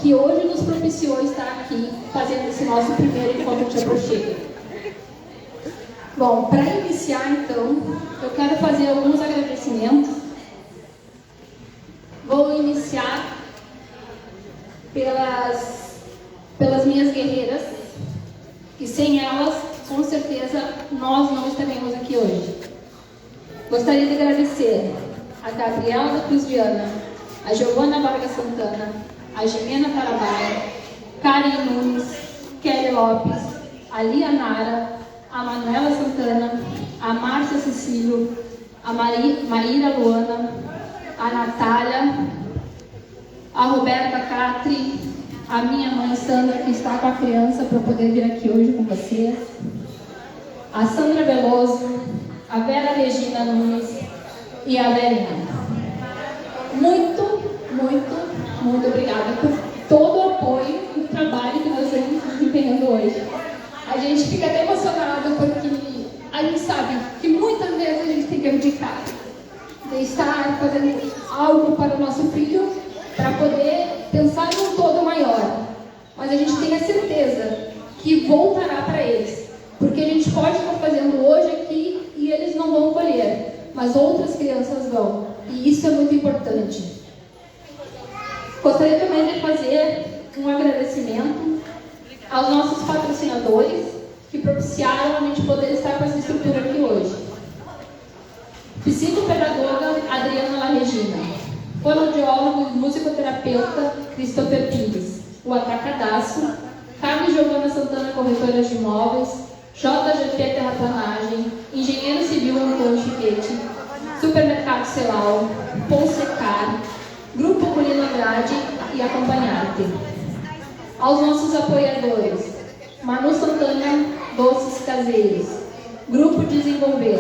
que hoje nos propiciou estar aqui fazendo esse nosso primeiro encontro de aproxego. Bom, para iniciar então, eu quero fazer alguns agradecimentos. Vou iniciar pelas minhas guerreiras, e sem elas, com certeza, nós não estaremos aqui hoje. Gostaria de agradecer a Gabriela da Cruz Viana, a Giovana Vargas Santana, a Jimena Tarabaia, Karen Nunes, Kelly Lopes, a Lia Nara, a Manuela Santana, a Márcia Cecílio, a Maíra Luana, a Natália, a Roberta Catri, a minha mãe Sandra, que está com a criança para poder vir aqui hoje com vocês, a Sandra Veloso, a Vera Regina Nunes e a Verinha. Muito, muito, muito obrigada por todo o apoio e o trabalho que nós estamos desempenhando hoje. A gente fica até emocionado porque a gente sabe que muitas vezes a gente tem que abdicar de estar fazendo algo para o nosso filho, para poder pensar num todo maior. Mas a gente tem a certeza que voltará para eles, porque a gente pode estar fazendo hoje aqui e eles não vão colher, mas outras crianças vão, e isso é muito importante. Gostaria também de fazer um agradecimento aos nossos patrocinadores que propiciaram a gente poder estar com essa estrutura aqui hoje. Psicopedagoga Adriana La Regina, fonoaudiólogo e musicoterapeuta Christopher Pires, o Atacadaço, Carlos Giovana Santana Corretora de Imóveis, JGP Terraplanagem, Engenheiro Civil Antônio Chiquete, Supermercado Celal, Ponsecar, Grupo Molino Andrade e Acompanharte. Aos nossos apoiadores, Manu Santana Doces Caseiros, Grupo Desenvolver,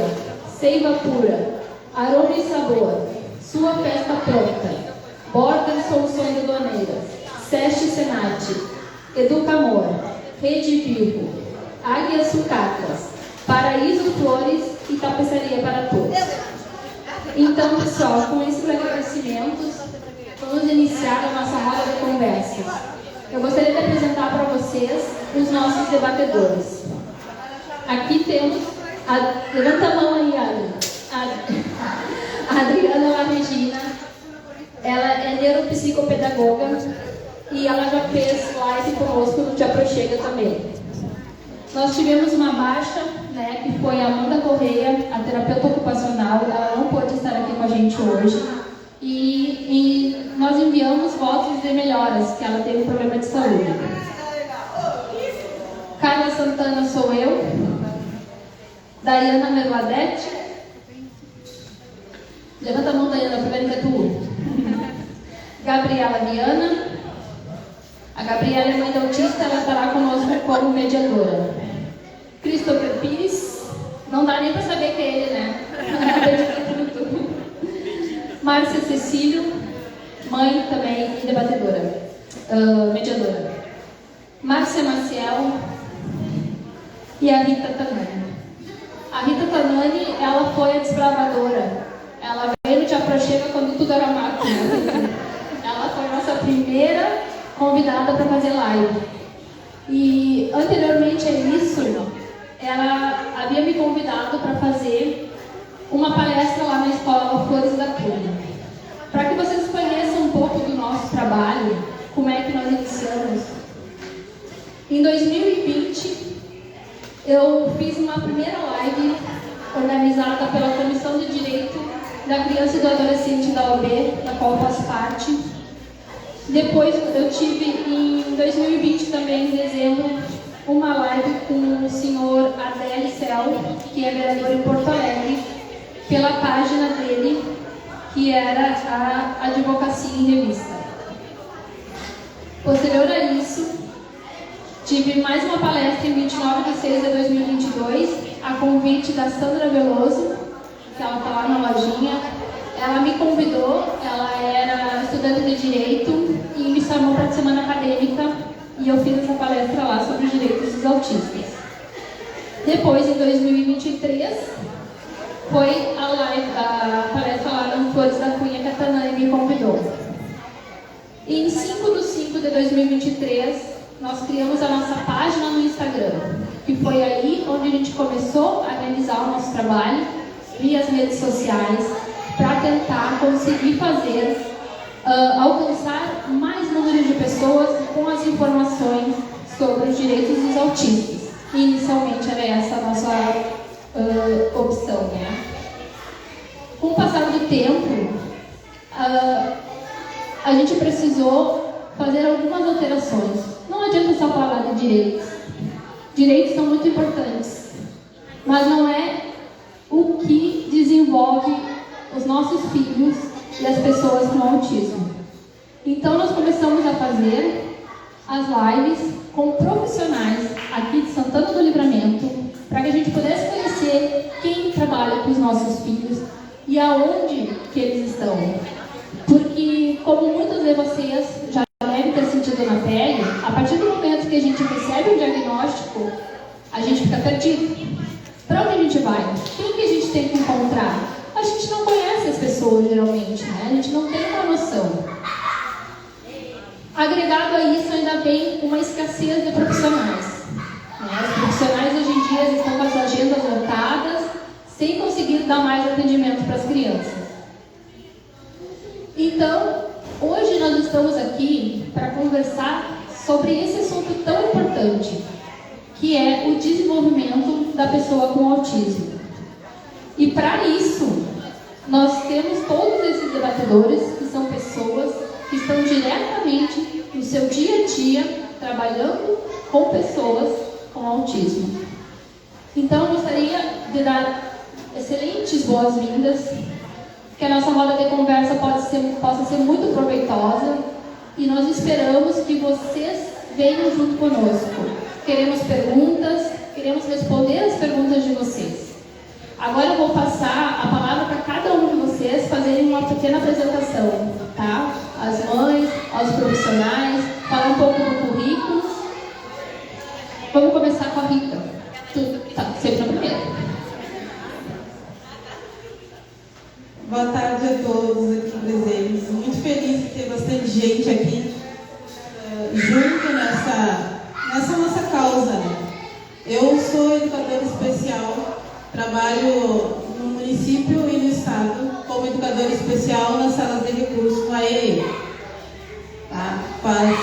Seiva Pura, Aroma e Sabor, Sua Festa Pronta, Border Soluções Aduaneiras, SESC Senat, Educamor, Rede Vivo, Águia Sucatas, Paraíso Flores e Tapeçaria para Todos. Então, pessoal, com esses agradecimentos, vamos iniciar a nossa roda de conversa. Eu gostaria de apresentar para vocês os nossos debatedores. Aqui temos, levanta a mão aí, a Adriana La Regina. Ela é neuropsicopedagoga e ela já fez live conosco no Te Aproxega também. Nós tivemos uma baixa, né, que foi a Amanda Correia, a terapeuta ocupacional. Ela não pôde estar aqui com a gente hoje. E nós enviamos votos de melhoras, que ela teve um problema de saúde. Carla Santana sou eu. Daiana Merladete. Levanta a mão, Daiana, primeiro que é tu. Gabriela Viana. A Gabriela é mãe da autista, ela estará conosco como mediadora. Christopher Pires. Não dá nem para saber que é ele, né? Márcia Cecílio, mãe também e debatedora, mediadora. Márcia Maciel e a Rita Tanani. A Rita Tanani, ela foi a desbravadora. Ela veio no Te Aproxega quando tudo era mato, né? Ela foi a nossa primeira convidada para fazer live. E anteriormente a isso, ela havia me convidado para fazer uma palestra lá na escola Flores da Cunha. Para que vocês conheçam um pouco do nosso trabalho, como é que nós iniciamos. Em 2020, eu fiz uma primeira live organizada pela Comissão de Direito da Criança e do Adolescente da OAB, da qual eu faço parte. Depois eu tive em 2020 também, em dezembro, uma live com o senhor Adélio Cel, que é vereador em Porto Alegre, pela página dele, que era a Advocacia em Revista. Posterior a isso, tive mais uma palestra em 29 de 6 de 2022, a convite da Sandra Veloso, que ela está lá na lojinha. Ela me convidou, ela era estudante de Direito e me chamou para a semana acadêmica e eu fiz essa palestra lá sobre os direitos dos autistas. Depois, em 2023, foi a palestra lá no Flores da Cunha que a Tanani me convidou. E em 5/5/2023, nós criamos a nossa página no Instagram, que foi aí onde a gente começou a realizar o nosso trabalho via as redes sociais, para tentar conseguir fazer, alcançar mais número de pessoas com as informações sobre os direitos dos autistas. E inicialmente era essa a nossa opção, né? Com o passar do tempo, a gente precisou fazer algumas alterações. Não adianta só falar de direitos. Direitos são muito importantes, mas não é o que desenvolve os nossos filhos e as pessoas com autismo. Então nós começamos a fazer as lives com profissionais aqui de Santana do Livramento, para que a gente pudesse conhecer quem trabalha com os nossos filhos e aonde que eles estão. Porque, como muitos de vocês já devem ter sentido na pele, a partir do momento que a gente recebe um diagnóstico, a gente fica perdido. Para onde a gente vai? Quem que a gente tem que encontrar? A gente não conhece as pessoas, geralmente, né? A gente não tem uma noção. Agregado a isso, ainda vem uma escassez de profissionais. Os profissionais, hoje em dia, estão com as agendas lotadas, sem conseguir dar mais atendimento para as crianças. Então, hoje nós estamos aqui para conversar sobre esse assunto tão importante, que é o desenvolvimento da pessoa com autismo. E para isso, nós temos todos esses debatedores, que são pessoas que estão diretamente no seu dia a dia, trabalhando com pessoas com autismo. Então, eu gostaria de dar excelentes boas-vindas, que a nossa roda de conversa possa ser muito proveitosa, e nós esperamos que vocês venham junto conosco. Queremos perguntas, queremos responder as perguntas de vocês. Agora eu vou passar a palavra para cada um de vocês fazerem uma pequena apresentação, tá? As mães, aos profissionais, falar um pouco do currículo. Vamos começar com a Rita. Tu tá sempre na primeira. Boa tarde a todos aqui presentes. Muito feliz de ter bastante gente aqui junto nessa nossa causa, né? Eu sou educadora especial, trabalho no município e no estado como educadora especial nas salas de recursos no AEE. Tá? Faz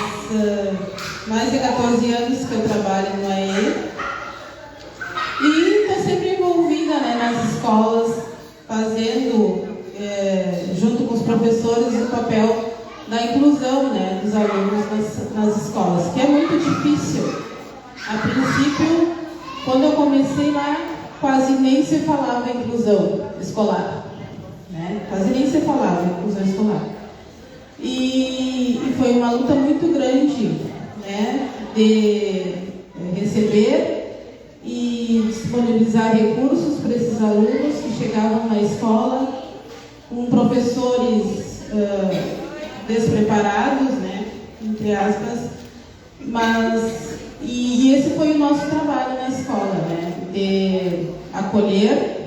mais de 14 anos que eu trabalho no AEE e estou sempre envolvida, né, nas escolas, fazendo, junto com os professores, o papel da inclusão, né, dos alunos nas escolas, que é muito difícil. A princípio, quando eu comecei lá, quase nem se falava inclusão escolar, né? Quase nem se falava inclusão escolar. E foi uma luta muito grande, né, de receber e disponibilizar recursos para esses alunos que chegavam na escola com professores despreparados, né, entre aspas, e esse foi o nosso trabalho na escola, né, de acolher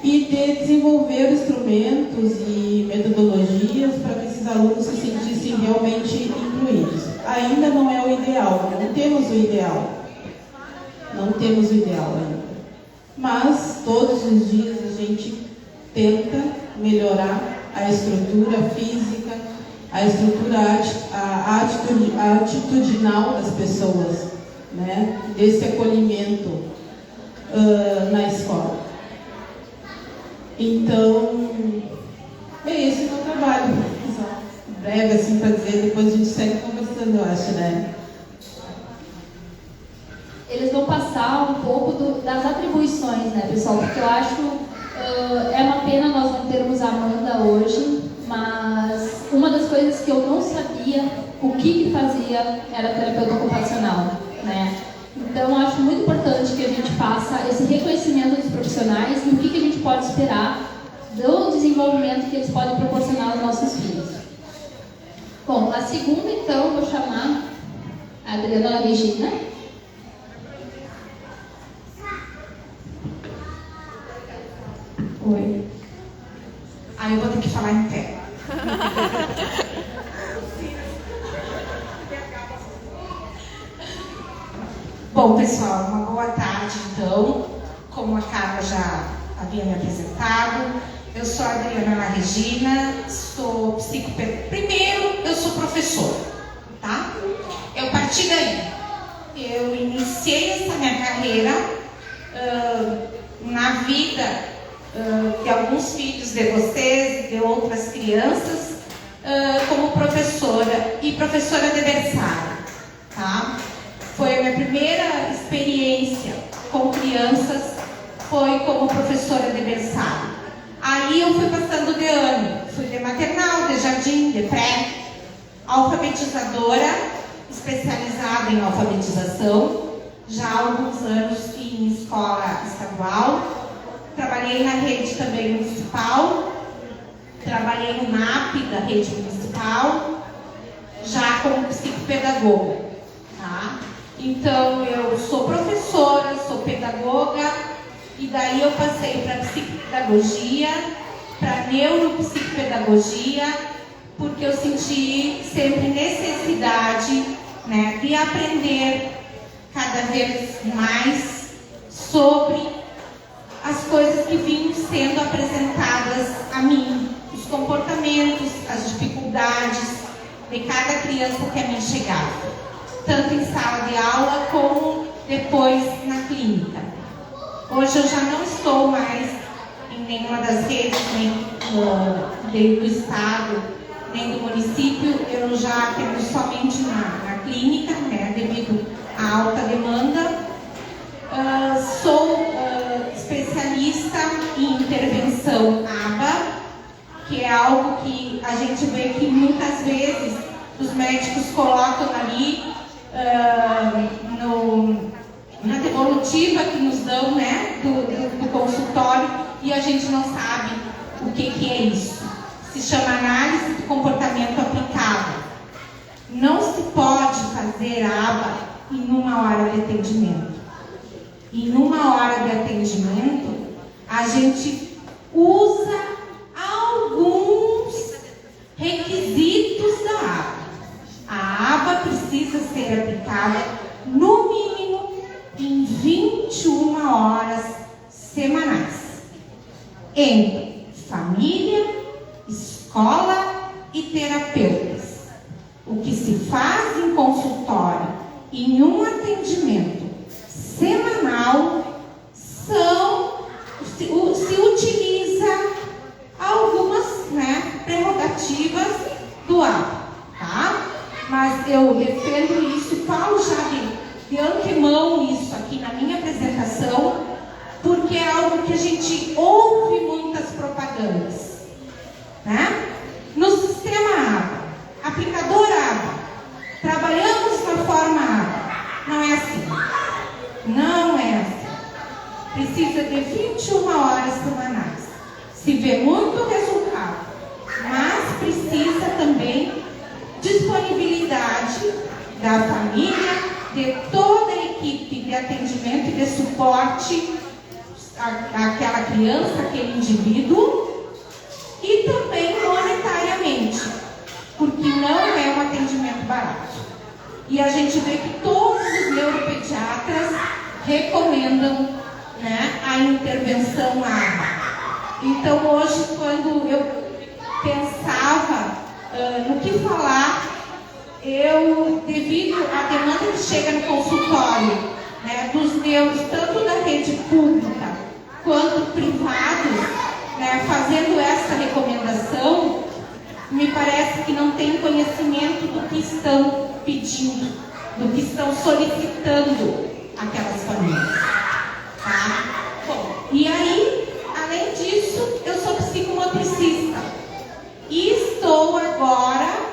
e de desenvolver instrumentos e metodologias para que esses alunos se sentissem realmente incluídos. Ainda não é o ideal, não temos o ideal. Não temos o ideal ainda. Mas todos os dias a gente tenta melhorar a estrutura física, a estrutura atitudinal das pessoas, né? Desse acolhimento na escola. Então, é esse o meu trabalho. Só breve assim para dizer, depois a gente segue conversando, eu acho, né? Eles vão passar um pouco das atribuições, né, pessoal? Porque eu acho é uma pena nós não termos a Amanda hoje, mas uma das coisas que eu não sabia o que fazia era terapeuta ocupacional, né? Então, eu acho muito importante que a gente faça esse reconhecimento dos profissionais e o que a gente pode esperar do desenvolvimento que eles podem proporcionar aos nossos filhos. Bom, a segunda, então, eu vou chamar a Adriana Regina. Oi. Eu vou ter que falar em pé. Bom, pessoal, uma boa tarde, então. Como a Carla já havia me apresentado, eu sou a Adriana Regina, sou psicopedagoga. Primeiro, eu sou professora, tá? Eu parti daí. Eu iniciei essa minha carreira na vida de alguns filhos de vocês, de outras crianças, como professora e professora de berçário, tá? Foi a minha primeira experiência com crianças, foi como professora de berçário. Aí eu fui passando de ano, fui de maternal, de jardim, de pré, alfabetizadora, especializada em alfabetização, já há alguns anos em escola estadual. Trabalhei na rede também municipal, trabalhei no MAP da rede municipal, já como psicopedagoga, tá? Então, eu sou professora, sou pedagoga, e daí eu passei para psicopedagogia, para neuropsicopedagogia, porque eu senti sempre necessidade, né, de aprender cada vez mais sobre as coisas que vinham sendo apresentadas a mim, os comportamentos, as dificuldades de cada criança que a mim chegava, tanto em sala de aula como depois na clínica. Hoje eu já não estou mais em nenhuma das redes, nem do estado, nem do município. Eu já atendo somente na clínica, né, devido à alta demanda. Sou especialista em intervenção ABA, que é algo que a gente vê que muitas vezes os médicos colocam ali na devolutiva que nos dão, né, do consultório, e a gente não sabe o que é isso. Se chama análise do comportamento aplicado. Não se pode fazer ABA em uma hora de atendimento. Em uma hora de atendimento, a gente usa alguns requisitos da ABA. A ABA precisa ser aplicada no mínimo em 21 horas semanais, entre família, escola e terapeutas. O que se faz em consultório, em um atendimento semanal, se utiliza algumas, né, prerrogativas do ABA, tá? Mas eu defendo isso, falo já de antemão isso aqui na minha apresentação, porque é algo que a gente ouve muitas propagandas, né? No sistema ABA, aplicador ABA, trabalhamos na forma ABA. Não é assim. Não é assim. Precisa de 21 horas semanais. Se vê muito resultado, mas precisa também disponibilidade da família, de toda a equipe de atendimento e de suporte àquela criança, aquele indivíduo, e também monetariamente, porque não é um atendimento barato. E a gente vê que todos os neuropediatras recomendam, né, a intervenção ABA. Então hoje, quando eu pensava no que falar, devido à demanda que chega no consultório, né, dos neuros, tanto da rede pública quanto privados, né, fazendo essa recomendação, me parece que não tem conhecimento do que estão pedindo, do que estão solicitando aquelas famílias, tá? Bom, e aí, além disso, eu sou psicomotricista e estou agora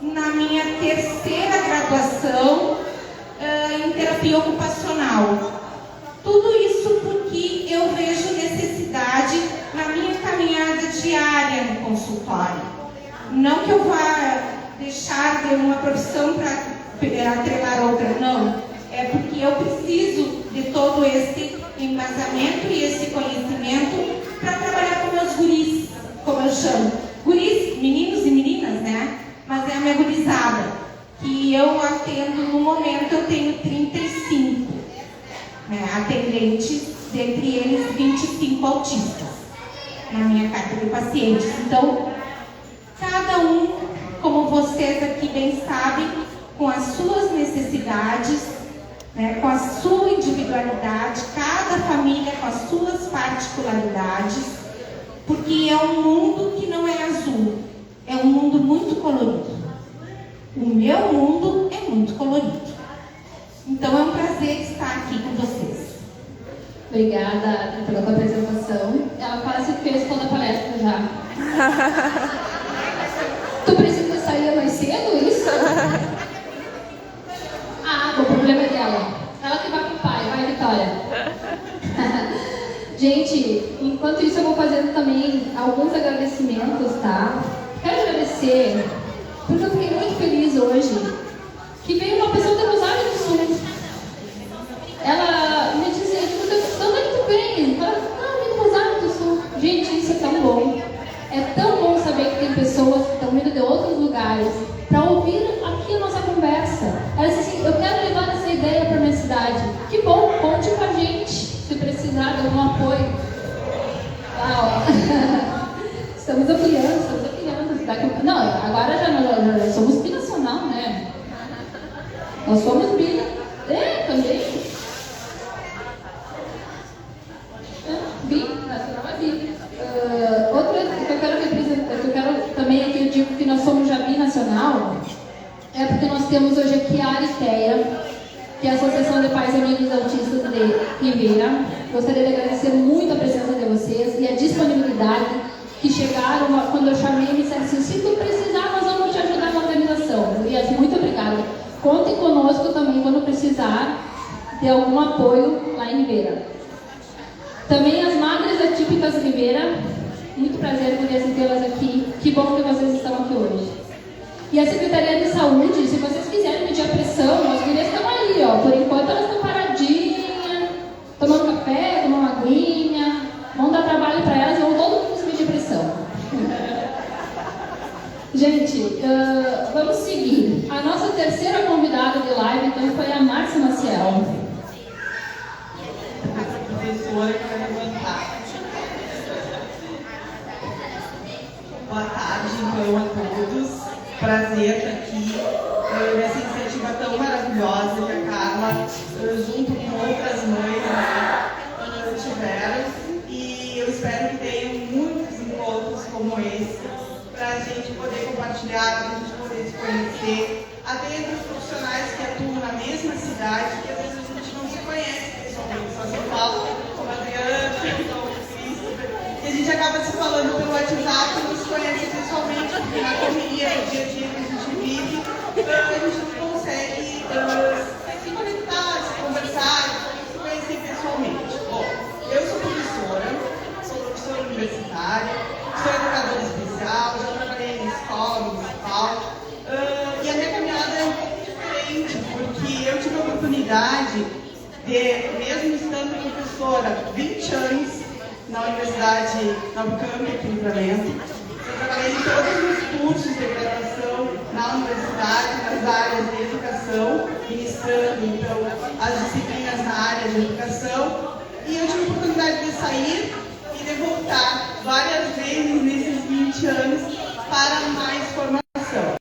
na minha terceira graduação em terapia ocupacional. Tudo isso porque eu vejo necessidade na minha caminhada diária no consultório. Não que eu vá deixar de uma profissão para atrelar outra, não. É porque eu preciso de todo esse embasamento e esse conhecimento para trabalhar com meus guris, como eu chamo. Guris, meninos e meninas, né? Mas é a minha gurizada, que eu atendo no momento, eu tenho 35. né, atendentes, dentre eles 25 autistas na minha carta de pacientes. Então, cada um, como vocês aqui bem sabem, com as suas necessidades, né, com a sua individualidade, cada família com as suas particularidades, porque é um mundo que não é azul, é um mundo muito colorido. O meu mundo é muito colorido. Então é um prazer estar aqui com vocês. Obrigada pela tua apresentação. Ela quase fez toda a palestra já. Tu precisa sair mais cedo, isso? Ah, o problema é dela. Ela que vai com o pai, vai, Vitória. Gente, enquanto isso eu vou fazendo também alguns agradecimentos, tá? Quero agradecer, porque eu fiquei muito feliz hoje, que veio uma pessoa de Rosário do Sul. Ela me disse, de onde é que tu vem? Eu falei, vim de Rosário do Sul. Gente, isso é tão bom. É tão bom saber que tem pessoas que estão vindo de outros lugares para ouvir aqui a nossa conversa. Ela disse assim, eu quero levar essa ideia para minha cidade. Que bom, conte com a gente, se precisar de algum apoio. Lá, ó. Estamos ampliando. Não, agora já somos binacional, né? Nós somos bina. Também. Binacional é bi. Outra que eu quero representar, que eu quero também aqui, eu digo que nós somos já binacional, é porque nós temos hoje aqui a Aritéia, que é a Associação de Pais e Amigos Autistas de Ribeira. Gostaria de agradecer muito a presença de vocês e a disponibilidade que chegaram quando eu chamei e me disseram assim, se tu precisar, nós vamos te ajudar na organização. Gurias, muito obrigada. Contem conosco também quando precisar de algum apoio lá em Ribeira. Também as Madres Atípicas Ribeira, muito prazer, gurias, em tê-las aqui. Que bom que vocês estão aqui hoje. E a Secretaria de Saúde, se vocês quiserem medir a pressão, as gurias estão ali, ó. Por enquanto elas estão paradinhas, tomando café, tomando uma aguinha. Vão dar trabalho para elas, vão todo mundo se medir a pressão. Gente, vamos seguir. A nossa terceira convidada de live, então, foi a Márcia Maciel. A professora que vai levantar. Boa tarde, então, a todos. Prazer estar aqui nessa iniciativa tão maravilhosa que a Carla, junto com outras mães, tiveram. E eu espero que tenham muitos encontros como esse, para a gente poder compartilhar, para a gente poder se conhecer, até entre os profissionais que atuam na mesma cidade, que às vezes a gente não se conhece pessoalmente, só se fala como a Adriana, como o Christopher, e a gente acaba se falando pelo WhatsApp e não se conhece pessoalmente, porque na correria, no dia a dia que a gente vive, a gente não consegue se conectar, se conversar, se conhecer pessoalmente. Bom, eu sou professora universitária, sou educadora especial, já trabalhei em escola municipal, e a minha caminhada é um pouco diferente, porque eu tive a oportunidade de, mesmo estando professora há 20 anos na Universidade na Unicamp, aqui no Livramento, eu trabalhei em todos os cursos de graduação na universidade, nas áreas de educação, ministrando então as disciplinas na área de educação, e eu tive a oportunidade de sair e de voltar várias vezes nesses 20 anos para mais formação.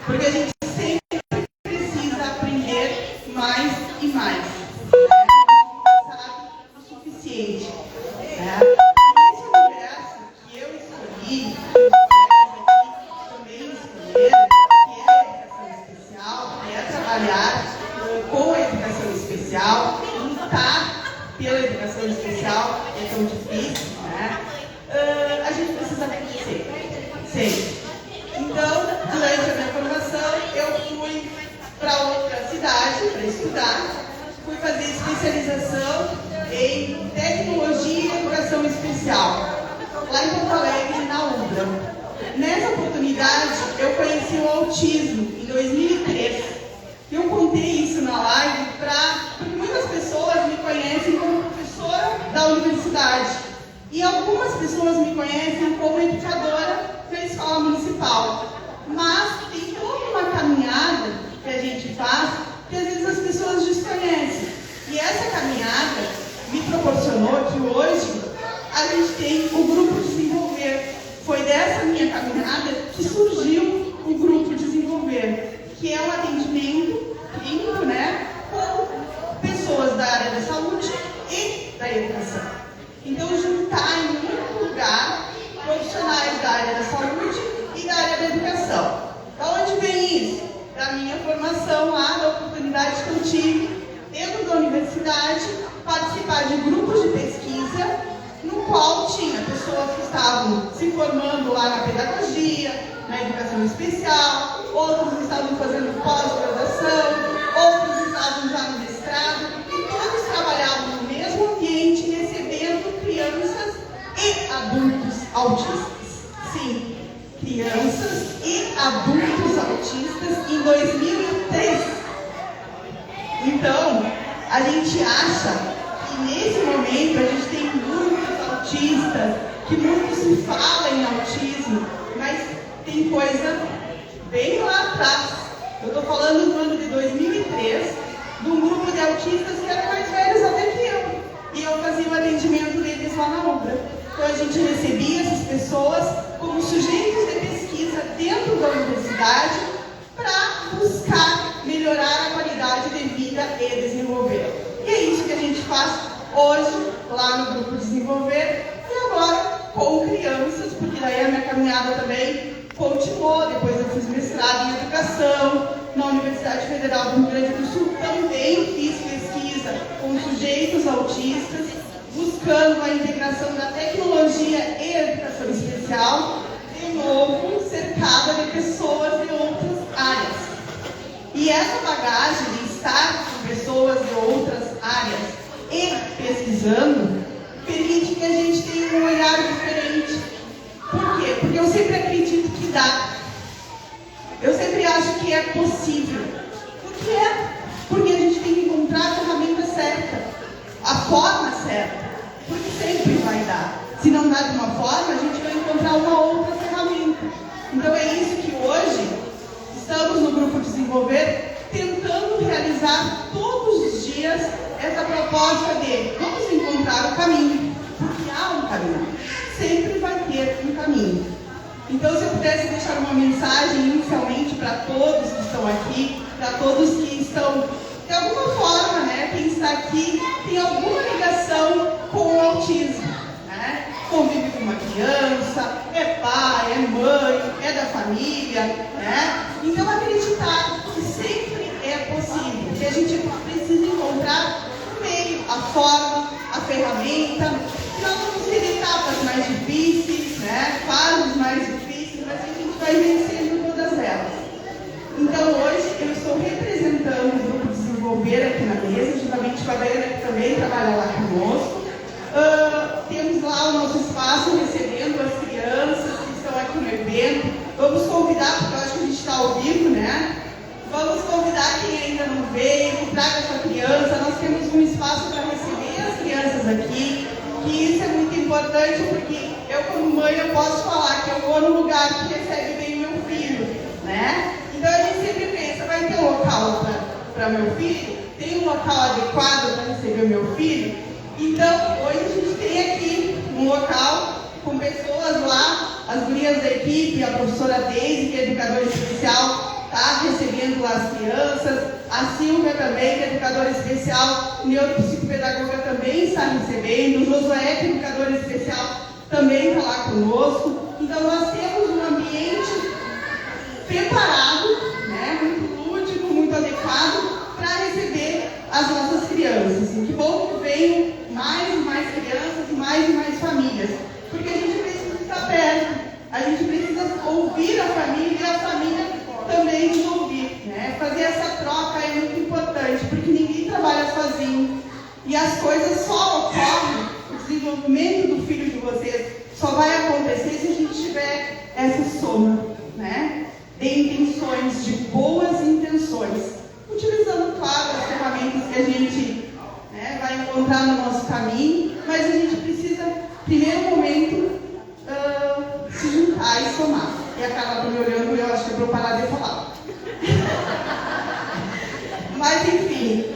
Porque a gente sempre precisa aprender mais e mais. Não sabe o suficiente. Né? E nesse universo que eu escolhi, também escolheram, que é a educação especial, que é trabalhar com a educação especial, lutar pela educação especial, é tão difícil, né? A gente precisa crescer, sempre. Então, durante a minha formação, eu fui para outra cidade para estudar, fui fazer especialização em tecnologia e educação especial, lá em Porto Alegre, na UBRA. Nessa oportunidade, eu conheci o autismo em 2003. Eu contei isso na live porque muitas pessoas me conhecem como professora da universidade e algumas pessoas me conhecem como educadora na escola municipal. Mas tem toda uma caminhada que a gente faz que às vezes as pessoas desconhecem. E essa caminhada Desenvolver, que é um atendimento clínico, né, com pessoas da área da saúde e da educação. Então, juntar em um único lugar profissionais da área da saúde e da área da educação. Da onde vem isso? Da minha formação lá, da oportunidade que eu tive dentro da universidade, participar de grupos de pesquisa, no qual tinha pessoas que estavam se formando lá na pedagogia, na educação especial, outros estavam fazendo pós-graduação, outros estavam já no mestrado, e todos trabalhavam no mesmo ambiente, recebendo crianças e adultos autistas. Sim, crianças e adultos autistas em 2003. Então, a gente acha que nesse momento a gente tem muitos autistas, que muito se fala em autismo, mas tem coisa bem lá atrás. Eu estou falando do ano de 2003, de um grupo de autistas que eram mais velhos até que eu. E eu fazia o atendimento deles lá na obra. Então a gente recebia essas pessoas como sujeitos de pesquisa dentro da universidade para buscar melhorar a qualidade de vida e desenvolver. E é isso que a gente faz hoje lá no Grupo Desenvolver e agora com crianças, porque daí a minha caminhada também continuou. Depois eu fiz mestrado em educação na Universidade Federal do Rio Grande do Sul, também fiz pesquisa com sujeitos autistas, buscando a integração da tecnologia e educação especial, de novo cercada de pessoas de outras áreas. E essa bagagem de estar com pessoas de outras áreas e pesquisando permite que a gente tenha um olhar diferente. Por quê? Porque eu sempre acredito que dá. Eu sempre acho que é possível. Por que é? Porque a gente tem que encontrar a ferramenta certa, a forma certa. Porque sempre vai dar. Se não dá de uma forma, a gente vai encontrar uma outra ferramenta. Então é isso que hoje estamos no Grupo Desenvolver tentando realizar todos os dias essa proposta de vamos encontrar o caminho. Porque há um caminho. Sempre vai ter um caminho. Então, se eu pudesse deixar uma mensagem inicialmente para todos que estão aqui, para todos que estão, de alguma forma, né, quem está aqui tem alguma ligação com o autismo, né? Convive com uma criança, é pai, é mãe, é da família, né? Então, acreditar que sempre é possível, que a gente precisa encontrar o meio, a forma, a ferramenta. Nós vamos ter etapas mais difíceis, né? Fases mais difíceis, mas a gente vai vencendo todas elas. Então, hoje, eu estou representando o Grupo Desenvolver aqui na mesa, juntamente com a Daiana, que também trabalha lá conosco. Temos lá o nosso espaço recebendo as crianças que estão aqui no evento. Vamos convidar, porque eu acho que a gente está ao vivo, né? Vamos convidar quem ainda não veio, que traga sua criança. Nós temos um espaço para receber as crianças aqui. E isso é muito importante, porque eu, como mãe, eu posso falar que eu vou no lugar que recebe bem o meu filho, né? Então a gente sempre pensa, vai ter um local para meu filho? Tem um local adequado para receber o meu filho? Então, hoje a gente tem aqui um local com pessoas lá, as gurias da equipe, a professora Deise, que é educadora especial, está recebendo lá as crianças, a Silvia também, que é educadora especial, neuropsicopedagoga também está recebendo, o Josué, que é educador especial, também está lá conosco. Então nós temos um ambiente preparado, né, muito lúdico, muito adequado para receber as nossas crianças. E que bom que venham mais e mais crianças e mais famílias, porque a gente precisa estar perto, a gente precisa ouvir a família e a família também nos ouvir, né? Fazer essa troca é muito importante, porque ninguém trabalha sozinho e as coisas só ocorrem, o desenvolvimento do filho de vocês só vai acontecer se a gente tiver essa soma, né? De intenções, de boas intenções, utilizando, claro, as ferramentas que a gente, né, vai encontrar no nosso caminho, mas a gente precisa, primeiro momento, se juntar e somar. E a Carla está me olhando e eu acho que é para eu parar de falar. Mas, enfim,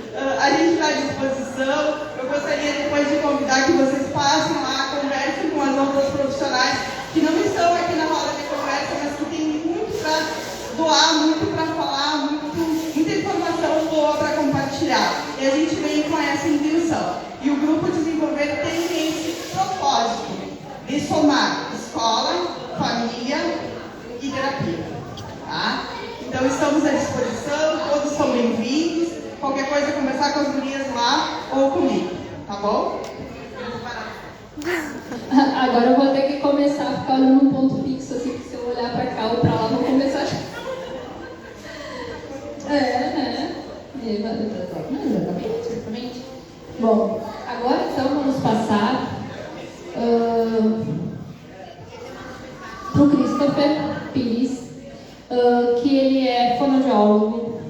a gente está à disposição. Eu gostaria depois de convidar que vocês passem lá, conversem com as outras profissionais que não estão aqui na roda de conversa, mas que têm muito para doar muito para falar, muita informação boa para compartilhar. E a gente veio com essa intenção. E o Grupo Desenvolver tem esse propósito de somar escola, família e terapia. Tá? Então estamos à disposição, todos são bem-vindos. Qualquer coisa, conversar com as gurias lá ou comigo, tá bom? Agora eu vou ter que começar a ficar olhando um ponto fixo, assim, que se eu olhar pra cá ou pra lá, vou começar a... Exatamente. Bom, agora então vamos passar para o Christopher Pires, que ele é fonoaudiólogo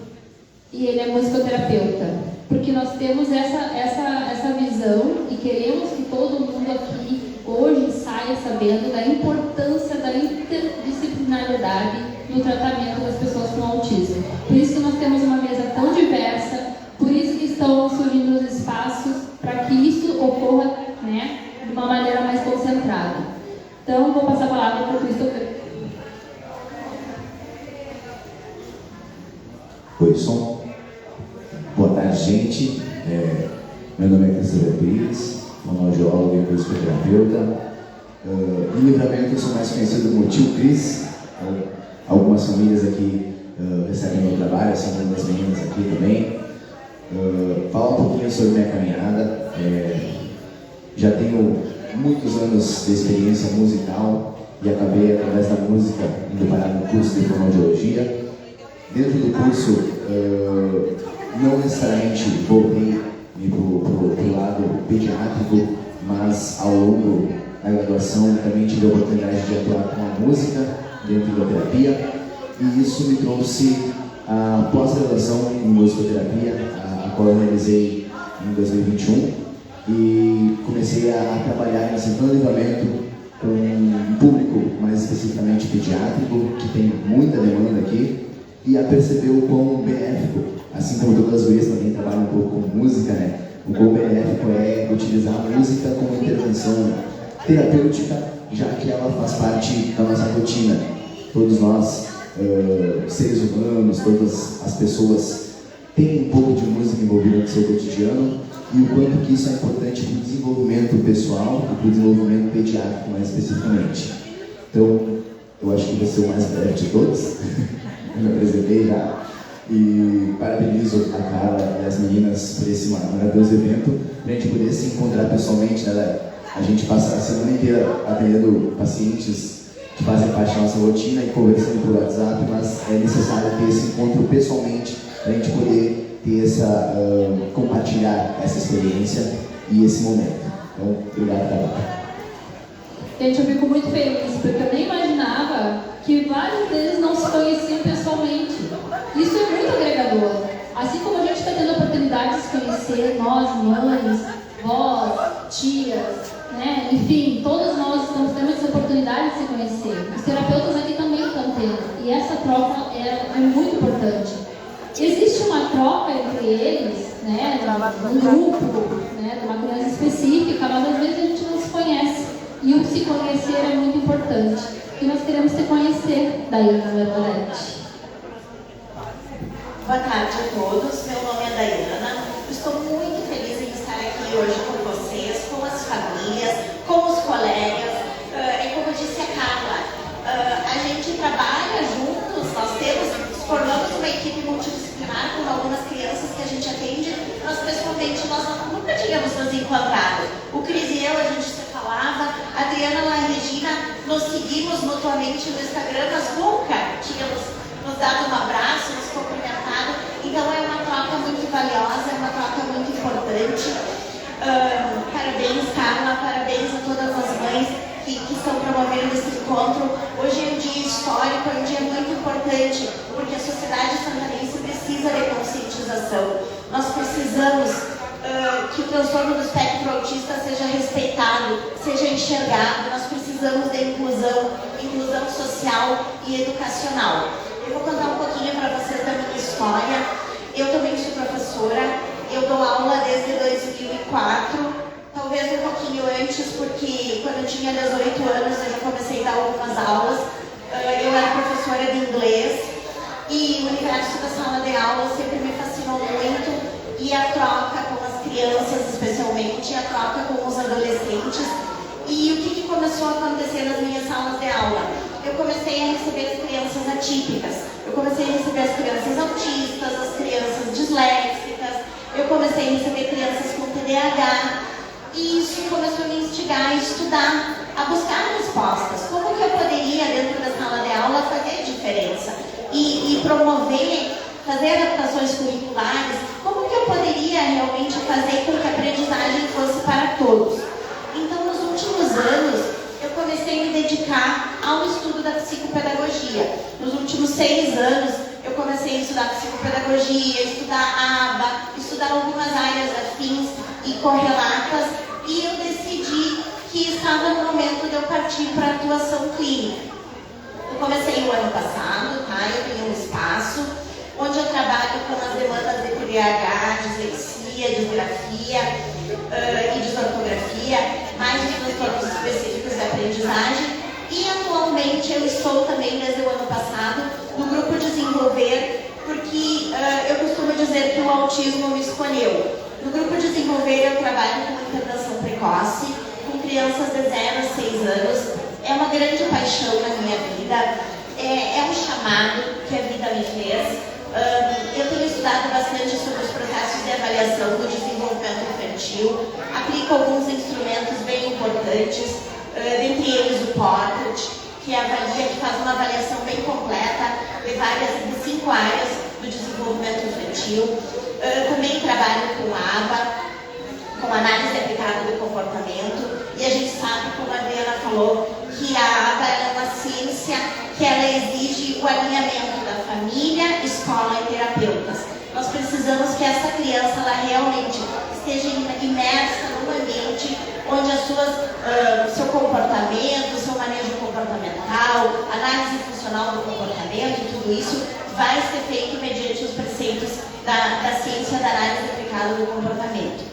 e ele é musicoterapeuta, porque nós temos essa visão e queremos que todo mundo aqui hoje saia sabendo da importância da interdisciplinaridade no tratamento das pessoas com autismo. Por isso que nós temos uma mesa tão diversa, por isso que estão surgindo os espaços para que isso ocorra, né, de uma maneira mais concentrada. Então, vou passar a palavra para o Christopher. Oi, som. Boa tarde, gente. Meu nome é Christopher Pires, fonoaudiólogo e musicoterapeuta. Em Livramento eu sou mais conhecido como Tio Cris. Algumas famílias aqui recebem meu trabalho, assim como as meninas aqui também. Falar um pouquinho sobre minha caminhada. Já tenho muitos anos de experiência musical e acabei, através da música, indo parar no curso de fonoaudiologia. Dentro do curso, não necessariamente voltei para o lado pediátrico, mas ao longo da graduação também tive a oportunidade de atuar com a música dentro da terapia, e isso me trouxe a pós-graduação em musicoterapia, a qual eu realizei em 2021, e comecei a trabalhar em Santana do Livramento com um público mais especificamente pediátrico, que tem muita demanda aqui, e a perceber o quão benéfico, assim como todas as vezes também trabalham um pouco com música, né? O quão benéfico é utilizar a música como intervenção terapêutica, já que ela faz parte da nossa rotina. Todos nós, seres humanos, todas as pessoas têm um pouco de música envolvida no seu cotidiano, e o quanto que isso é importante para o desenvolvimento pessoal e para o desenvolvimento pediátrico mais especificamente. Então, eu acho que vou ser o mais breve de todos. Eu me apresentei já e parabenizo a Carla e as meninas por esse maravilhoso evento, para a gente poder se encontrar pessoalmente, né? A gente passa a semana inteira atendendo pacientes que fazem parte da nossa rotina e conversando por WhatsApp, mas é necessário ter esse encontro pessoalmente para a gente poder ter compartilhar essa experiência e esse momento. Então, obrigado, Carla. Gente, eu fico muito feliz, porque eu nem imaginava que vários deles não se conheciam pessoalmente. Isso é muito agregador. Assim como a gente está tendo a oportunidade de se conhecer, nós, mães, vós, tias, né? Enfim, todos nós estamos tendo essa oportunidade de se conhecer. Os terapeutas aqui também estão tendo. E essa troca é muito importante. Existe uma troca entre eles, né? Um grupo, né? De uma criança específica, mas às vezes a gente não se conhece. E o se conhecer é muito importante. E nós queremos te conhecer, Daiana Bertoletti. Boa tarde a todos, meu nome é Daiana. Estou muito feliz em estar aqui hoje com vocês, com as famílias, com os colegas. E como disse a Carla, a gente trabalha juntos, formamos uma equipe multidisciplinar com algumas crianças que a gente atende. Nós pessoalmente nunca tínhamos nos encontrado. O Cris e eu, a gente se falava, a Adriana e a Regina nos seguimos mutuamente no Instagram, mas nunca tínhamos nos dado um abraço, nos cumprimentado. Então é uma troca muito valiosa, é uma troca muito importante. Parabéns, Carla, parabéns a todas as mães que estão promovendo esse encontro. Hoje é um dia histórico, é um dia muito importante, porque a sociedade santanense precisa de conscientização. Nós precisamos que o transtorno do espectro autista seja respeitado, seja enxergado. Nós precisamos de inclusão social e educacional. Eu vou contar um pouquinho para vocês da minha história. Eu também sou professora, eu dou aula desde 2004, talvez um pouquinho antes, porque quando eu tinha 18 anos eu já comecei a dar algumas aulas. Eu era professora de inglês universo da sala de aula sempre me fascinou muito, e a troca com as crianças, especialmente, a troca com os adolescentes. E o que começou a acontecer nas minhas salas de aula? Eu comecei a receber as crianças atípicas, eu comecei a receber as crianças autistas, as crianças disléxicas, eu comecei a receber crianças com TDAH, e isso começou a me instigar a estudar, a buscar respostas. Como que eu poderia, dentro da sala de aula, fazer diferença e promover, fazer adaptações curriculares? Como que eu poderia realmente fazer com que a aprendizagem fosse para todos? Então, nos últimos anos, eu comecei a me dedicar ao estudo da psicopedagogia. Nos últimos 6 anos, eu comecei a estudar psicopedagogia, estudar ABA, estudar algumas áreas afins e correlatas, e eu decidi que estava no momento de eu partir para a atuação clínica. Eu comecei o ano passado, tá? Eu tenho um espaço onde eu trabalho com as demandas de TDAH, dislexia, disgrafia e desortografia, mais os transtornos específicos de aprendizagem. E atualmente eu estou também, desde o ano passado, no grupo Desenvolver, porque eu costumo dizer que o autismo me escolheu. No grupo Desenvolver eu trabalho com internação precoce, com crianças de 0 a 6 anos. É uma grande paixão na minha vida, é um chamado que a vida me fez. Eu tenho estudado bastante sobre os processos de avaliação do desenvolvimento infantil, aplico alguns instrumentos bem importantes, dentre eles o Portrait, que faz uma avaliação bem completa de 5 áreas do desenvolvimento infantil. Também trabalho com ABA, com análise aplicada do comportamento, e a gente sabe, como a Adriana falou, que a ABA é uma ciência que ela exige o alinhamento da família, escola e terapeutas. Nós precisamos que essa criança ela realmente esteja imersa num ambiente onde seu comportamento, seu manejo comportamental, análise funcional do comportamento, tudo isso vai ser feito mediante os preceitos da ciência da análise aplicada do comportamento.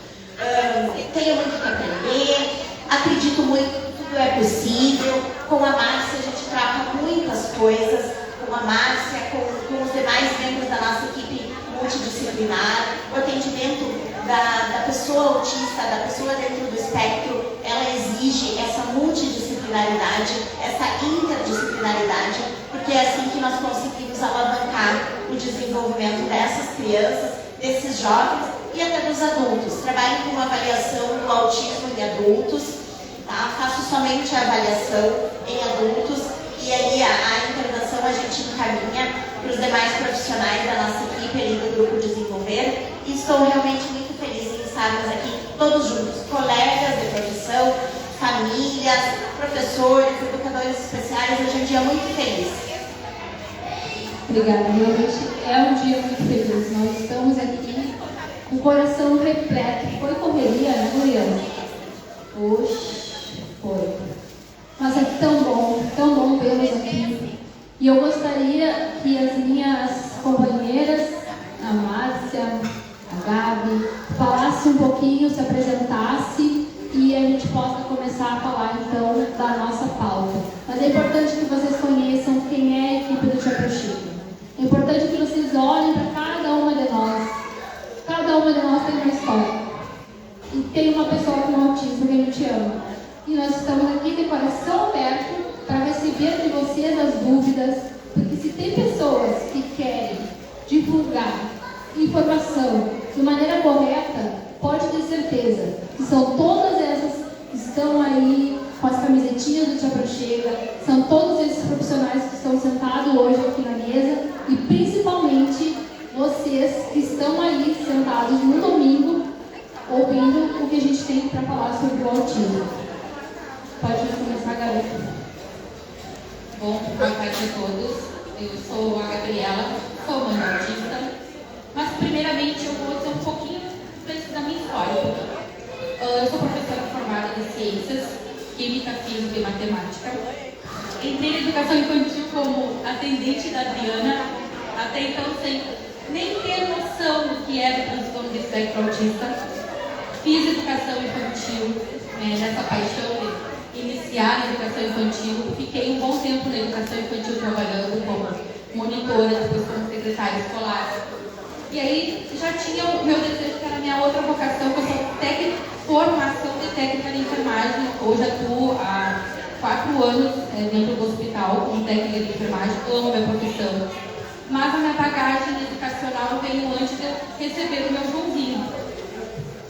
Tenho muito que aprender, acredito muito que tudo é possível. Com a Márcia a gente troca muitas coisas, com a Márcia, com os demais membros da nossa equipe multidisciplinar. O atendimento da pessoa autista, da pessoa dentro do espectro, ela exige essa multidisciplinaridade, essa interdisciplinaridade, porque é assim que nós conseguimos alavancar o desenvolvimento dessas crianças, desses jovens e até dos adultos. Trabalho com avaliação do autismo em adultos, tá? Faço somente a avaliação em adultos, e aí a intervenção a gente encaminha para os demais profissionais da nossa equipe ali do grupo Desenvolver, e estou realmente muito feliz em estarmos aqui todos juntos, colegas de profissão, famílias, professores, educadores especiais. Hoje é um dia muito feliz. Obrigada, realmente é um dia muito feliz. Nós estamos aqui com o coração repleto. Foi correria, né, Juliana? Oxe, foi. Mas é tão bom vê-los aqui. E eu gostaria que as minhas companheiras, a Márcia, a Gabi, falassem um pouquinho, se apresentassem, e a gente possa começar a falar então da nossa pauta. Mas é importante que vocês conheçam quem é a equipe do Te Aproxima. É importante que vocês olhem para cada uma de nós. Cada uma de nós tem uma história. E tem uma pessoa com autismo que a gente ama. E nós estamos aqui de coração aberto para receber de vocês as dúvidas, porque se tem pessoas que querem divulgar informação de maneira correta, pode ter certeza que são todas essas que estão aí com as camisetinhas do Te Aproxima, são todos esses profissionais que estão sentados hoje aqui na mesa, e principalmente vocês que estão aí sentados no domingo ouvindo o que a gente tem para falar sobre o autismo. Pode começar, garota. Bom, boa tarde a todos. Eu sou a Gabriela, sou mãe autista, mas primeiramente eu vou dizer um pouquinho da minha história. Eu sou professora formada em Ciências, Química, Física e Matemática. Entrei em Educação Infantil como atendente da Adriana, até então sem nem ter noção do que era o transtorno de espectro autista. Fiz Educação Infantil, nessa paixão de iniciar na Educação Infantil. Fiquei um bom tempo na Educação Infantil trabalhando como monitora, depois como secretária escolar. E aí já tinha o meu desejo, que era a minha outra vocação, que eu sou formação de técnica de enfermagem. Hoje atuo há 4 anos dentro do hospital como técnica de enfermagem, amo a minha profissão. Mas a minha bagagem educacional veio antes de eu receber o meu Joãozinho.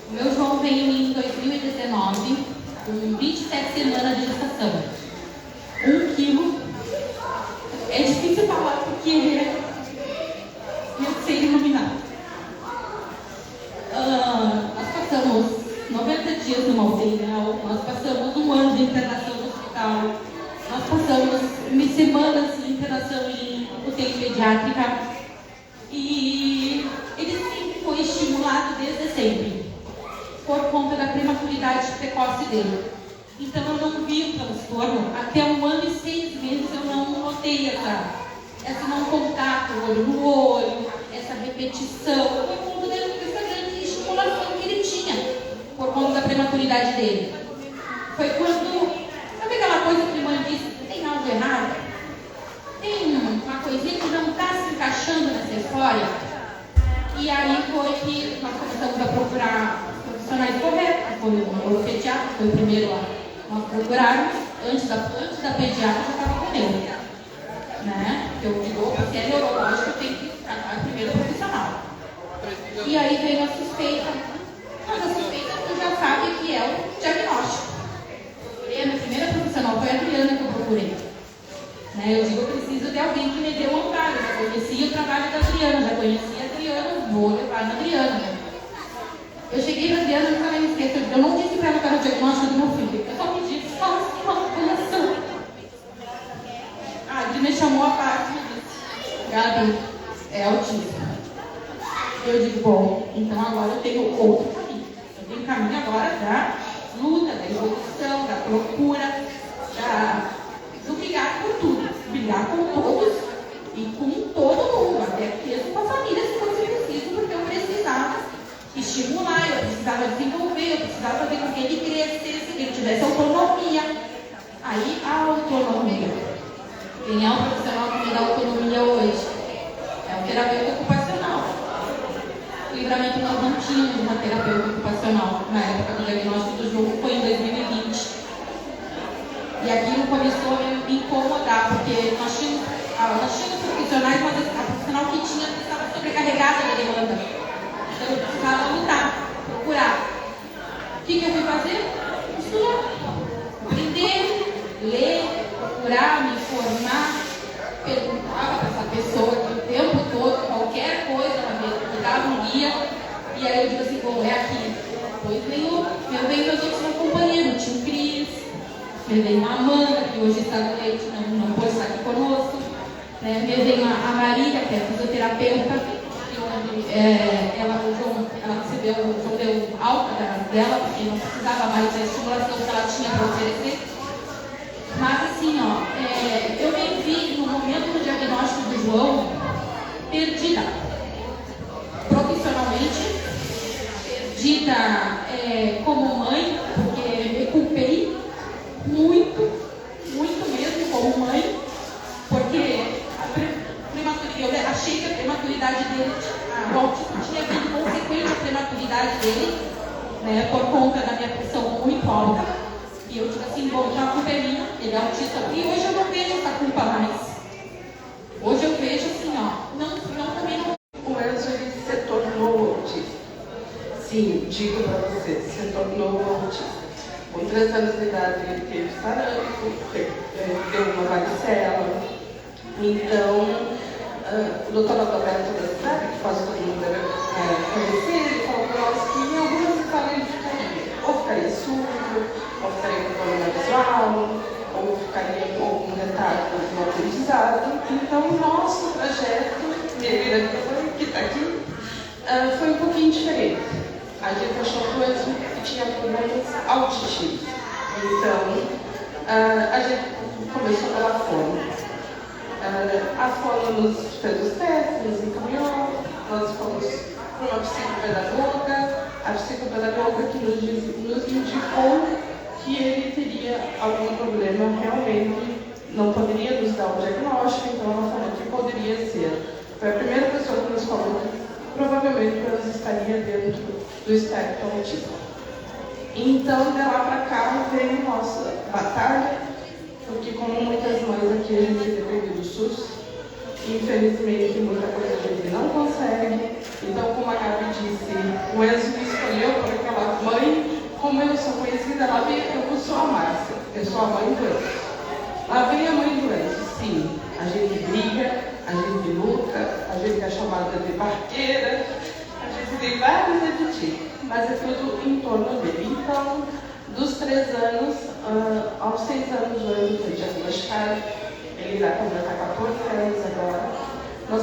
O meu João veio em 2019, com 27 semanas de gestação. 1 quilo. É difícil falar porque eu sei denominar. Nós passamos 90 dias numa UTI, nós passamos 1 ano de internação no hospital, nós passamos semanas de internação em UTI pediátrica e ele sempre foi estimulado desde sempre, por conta da prematuridade precoce dele. Então eu não vi o transtorno, até 1 ano e 6 meses eu não notei esse não contato, olho no olho, essa repetição, por conta dessa grande estimulação que ele tinha, por conta da prematuridade dele. Foi quando, sabe aquela coisa que a mãe disse, tem algo errado? Tem uma coisinha que não está se encaixando nessa história? E aí foi que nós começamos a procurar os profissionais corretos, foi o pediatra, foi o primeiro lá. Nós procurarmos, antes da pediatra já estava com ele. Né? Eu digo, se é neurológico, eu tenho que tratar primeiro profissional. E aí veio a suspeita. Mas a suspeita tu já sabe que é o diagnóstico. E a minha primeira profissional foi a Adriana que eu procurei. Né? Eu digo, eu preciso de alguém que me dê um amparo. Eu já conhecia o trabalho da Adriana, já conhecia a Adriana, vou levar na Adriana. Eu cheguei na Adriana e nunca me esqueço. Eu não disse para ela que era o diagnóstico do meu filho. Eu só pedi, faça uma avaliação. A Adri me chamou à parte e disse, Gabi, é autismo. Eu digo, bom, então agora eu tenho outro caminho. Eu tenho caminho agora da luta, da evolução, da procura, do brigar por tudo. Brigar com todos e com todo mundo, até mesmo com a família, se fosse preciso, porque eu precisava estimular, eu precisava desenvolver, eu precisava fazer com que ele crescesse, que ele tivesse autonomia. Aí, a autonomia. Quem é um profissional que me dá autonomia hoje? É um terapeuta ocupacional. O Livramento nós não tínhamos uma terapeuta ocupacional na época do diagnóstico do João, foi em 2020. E aquilo começou a me incomodar, porque nós tínhamos profissionais, mas a profissional que tinha estava sobrecarregada da demanda. Então eu precisava lutar, procurar. O que eu fui fazer? Estudar. Aprender, ler, procurar, me informar, perguntava para essa pessoa que o tempo todo, qualquer coisa, ela me dava um guia, e aí eu digo assim, bom, é aqui. Depois veio meus outros companheiros, o tio Cris, veio a Amanda, que hoje está no leite, não pode estar aqui conosco, né? Veio a Marília, que é fisioterapeuta, que ela recebeu, o João deu alta dela, porque não precisava mais da estimulação que ela tinha para oferecer. Mas assim, eu me vi no momento do diagnóstico do João perdida. Profissionalmente, perdida como mãe, porque me culpei muito mesmo como mãe, porque eu achei que a prematuridade dele, o autismo tinha vindo consequente à prematuridade dele, né, por conta da minha pressão muito alta. E eu digo assim, bom, então a culpa é minha, ele é autista. E hoje eu não vejo essa culpa mais. Hoje eu vejo assim, também não. O Enzo, ele se tornou autista. Sim, digo para você, se tornou autista. Com 3 anos de idade ele teve sarampo, deu uma varicela. Então, o doutor Adalberto da cidade, que faz todo mundo conhecer, ele falou para nós que em algumas escolas ele ficaria. Ou ficaria surdo, ou ficaria com problema visual, ou ficaria com algum retardo no aprendizado. Então, o nosso trajeto, que está aqui, foi um pouquinho diferente. A gente achou que tinha problemas auditivos. Então, a gente começou pela fono. A fono nos fez os testes, nos encaminhou, nós fomos para uma psicopedagoga, a psicopedagoga que nos indicou que ele teria algum problema realmente, não poderia nos dar o diagnóstico, então ela falou que poderia ser. Foi a primeira provavelmente eu estaria dentro do espectro autista. Então, de lá para cá, veio nossa batalha, porque como muitas mães aqui, a gente depende do SUS, infelizmente, muita coisa a gente não consegue. Então, como a Gabi disse, o Enzo me escolheu por aquela mãe, como eu sou conhecida, lá vem, eu sou a Márcia, eu sou a mãe do Enzo. Lá vem a mãe do Enzo, sim. A gente briga, a gente luta, a gente é chamada de barqueira, a gente tem vários adjetivos, mas é tudo em torno dele. Então, dos 3 anos, aos 6 anos, o Enzo foi diagnosticado. Ele vai completar 14 anos agora. Nós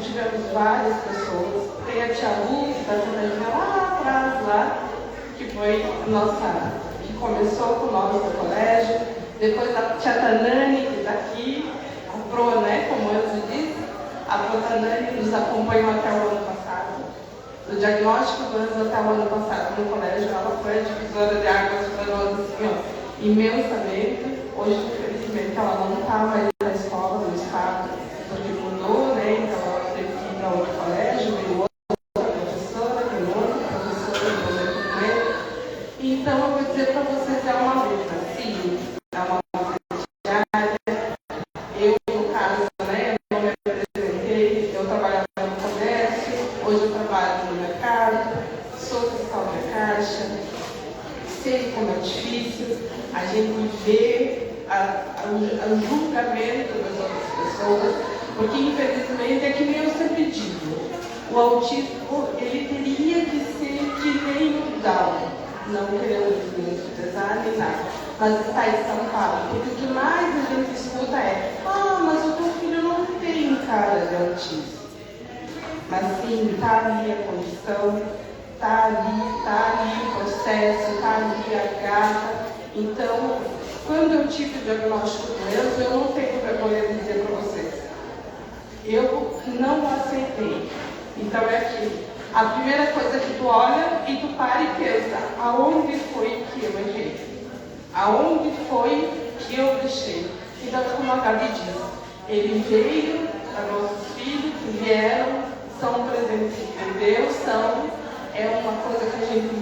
tivemos várias pessoas. Tem a tia Lu, que está sentadinha lá atrás, lá, que foi nossa, que começou com nós no colégio. Depois a tia Tanani, que está aqui, a Pro, né, como eu já disse. A Pro Tanani nos acompanhou até o ano passado. Do diagnóstico do Enzo até o ano passado no colégio, ela foi a divisora de águas para nós, assim, ó, imensamente. Hoje, infelizmente, ela não está mais na escola, no estado, porque mudou, né? Então ela teve que ir para outro colégio, veio outra professora, veio outra professora, no momento dele. Então, eu vou dizer para vocês, é uma luta, sim, é uma luta diária. Eu, no caso, né, eu não me apresentei, eu trabalhava no comércio, hoje eu trabalho no mercado, sou fiscal da Caixa, sei como é difícil, a gente vê o julgamento das outras pessoas, porque infelizmente é que nem eu sempre digo, o autismo ele teria que ser que nem o Down, não querendo desprezar nem nada, mas está estampado, porque o que mais a gente escuta é: ah, mas o teu filho não tem cara de autista. Mas sim, está ali a condição, está ali o processo, está ali a gata. Então, quando eu tive o diagnóstico do Enzo, eu não tenho vergonha de dizer para vocês. Eu não aceitei. Então é aquilo. A primeira coisa que tu olha e tu para e pensa: aonde foi que eu errei? Aonde foi que eu deixei? Então, como a Gabi diz, ele veio para nossos filhos, que vieram, são presentes de Deus, é uma coisa que a gente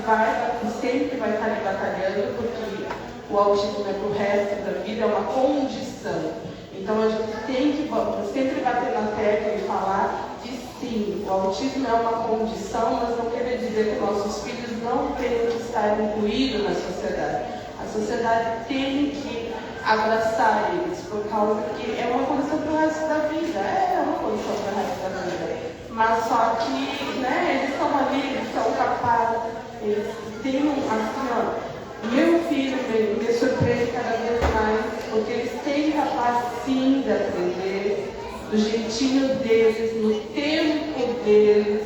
sempre vai estar ali batalhando, porque o autismo é para o resto da vida, é uma condição. Então a gente tem que sempre bater na tecla e falar que sim, o autismo é uma condição, mas não quer dizer que nossos filhos não têm que estar incluídos na sociedade. A sociedade tem que abraçar eles, por causa que é uma condição para o resto da vida. É uma condição para o resto da vida. Mas só que, né, eles estão ali, eles são capazes, eles têm assim, ó. Meu filho me surpreende cada vez mais, porque eles têm capacidade sim de aprender, do jeitinho deles, no tempo deles.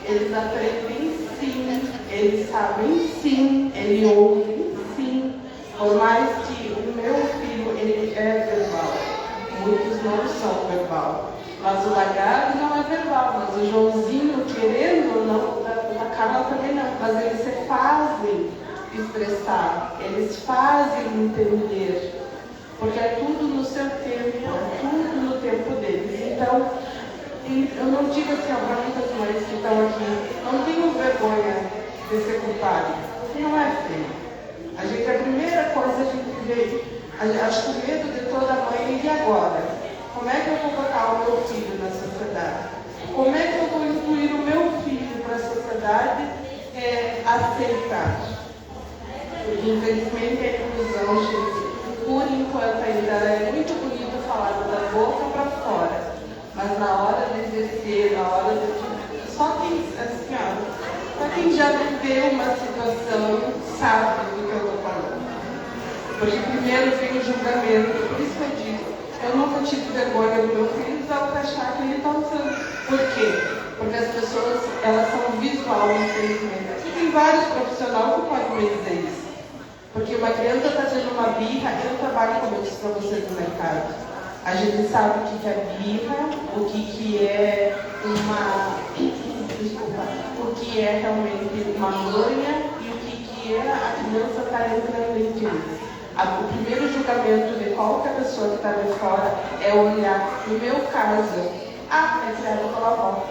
Eles aprendem sim, eles sabem sim, eles ouvem sim. Por mais que o meu filho, ele é verbal, muitos não são verbal. Mas o Lagarde não é verbal, mas o Joãozinho, querendo ou não, a Carla também não, mas eles se fazem expressar, eles fazem entender, porque é tudo no seu tempo, é tudo no tempo deles. Então, eu não digo assim para muitas mães que estão aqui, não tenham vergonha de ser culpado, não é feio. A primeira coisa a gente vê, acho que o medo de toda mãe é: e agora? Como é que eu vou botar o meu filho na sociedade? Como é que eu vou incluir o meu filho para a sociedade aceitar? Infelizmente, a inclusão, gente, por enquanto ainda é muito bonito falar da boca para fora, mas na hora de exercer, na hora de... Só quem já viveu uma situação sabe do que eu estou falando. Porque primeiro vem o julgamento, por isso que eu digo, eu nunca tive vergonha do meu filho de achar que ele está usando. Por quê? Porque as pessoas, elas são visual, infelizmente. E tem vários profissionais que podem me dizer isso. Porque uma criança está tendo uma birra, eu trabalho, como eu disse para vocês, no mercado. A gente sabe o que é birra, o que é uma... Desculpa. O que é realmente uma manha e o que é a criança estar entrando em crise. O primeiro julgamento de qualquer pessoa que está de fora é olhar, no meu caso, é criado pela avó.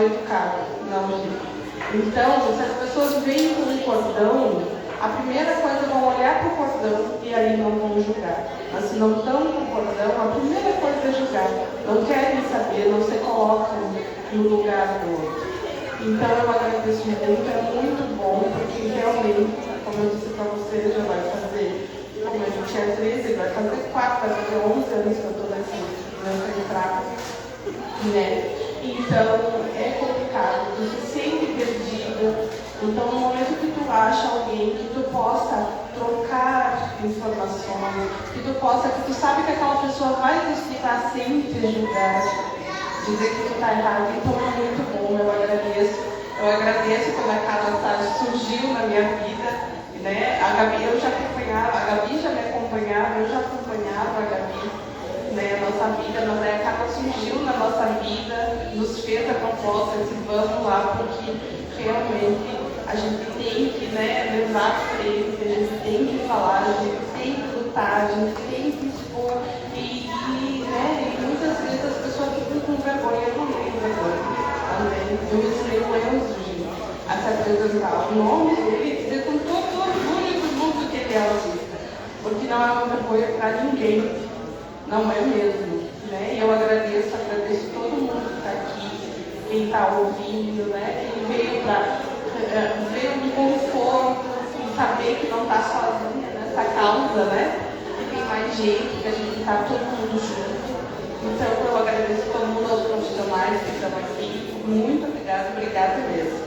educado, não julga. Então, se as pessoas veem com um cordão, a primeira coisa vão olhar para o cordão e aí não vão julgar. Mas se não estão com o cordão, a primeira coisa é julgar. Não querem saber, não se colocam no lugar do outro. Então eu agradeço muito, é muito bom, porque realmente, como eu disse para você, já vai fazer, como a gente é 13, vai fazer 4, vai fazer 11 anos que eu estou nessa entrada, né? Então é complicado, tu se sente perdida. Então no momento que tu acha alguém que tu possa trocar informações, que tu sabe que aquela pessoa vai te explicar sem te julgar, dizer que tu está errado, então é muito bom, eu agradeço quando a Carla Salles surgiu na minha vida, né? A Gabi eu já acompanhava, a Gabi já me acompanhava, eu já acompanhava a Gabi, né, a nossa vida, mas aí a Carla surgiu na nossa vida, nos fez a proposta de vamos lá, porque realmente a gente tem que, né, levar à frente, a gente tem que falar, a gente tem que lutar, a gente tem que expor e muitas vezes as pessoas ficam com vergonha, eu não tenho vergonha. Eu me vergonhoso a se apresentar o nome dele, dizer com todo orgulho do mundo que ele é autista, porque não é uma vergonha para ninguém, não é mesmo, né? E eu agradeço todo mundo que está aqui, quem está ouvindo, né? Quem veio para ver um conforto, saber que não está sozinha nessa causa, né? Que tem mais gente, que a gente está todo mundo junto. Então eu agradeço todo mundo, aos profissionais que estão aqui. Muito obrigada mesmo.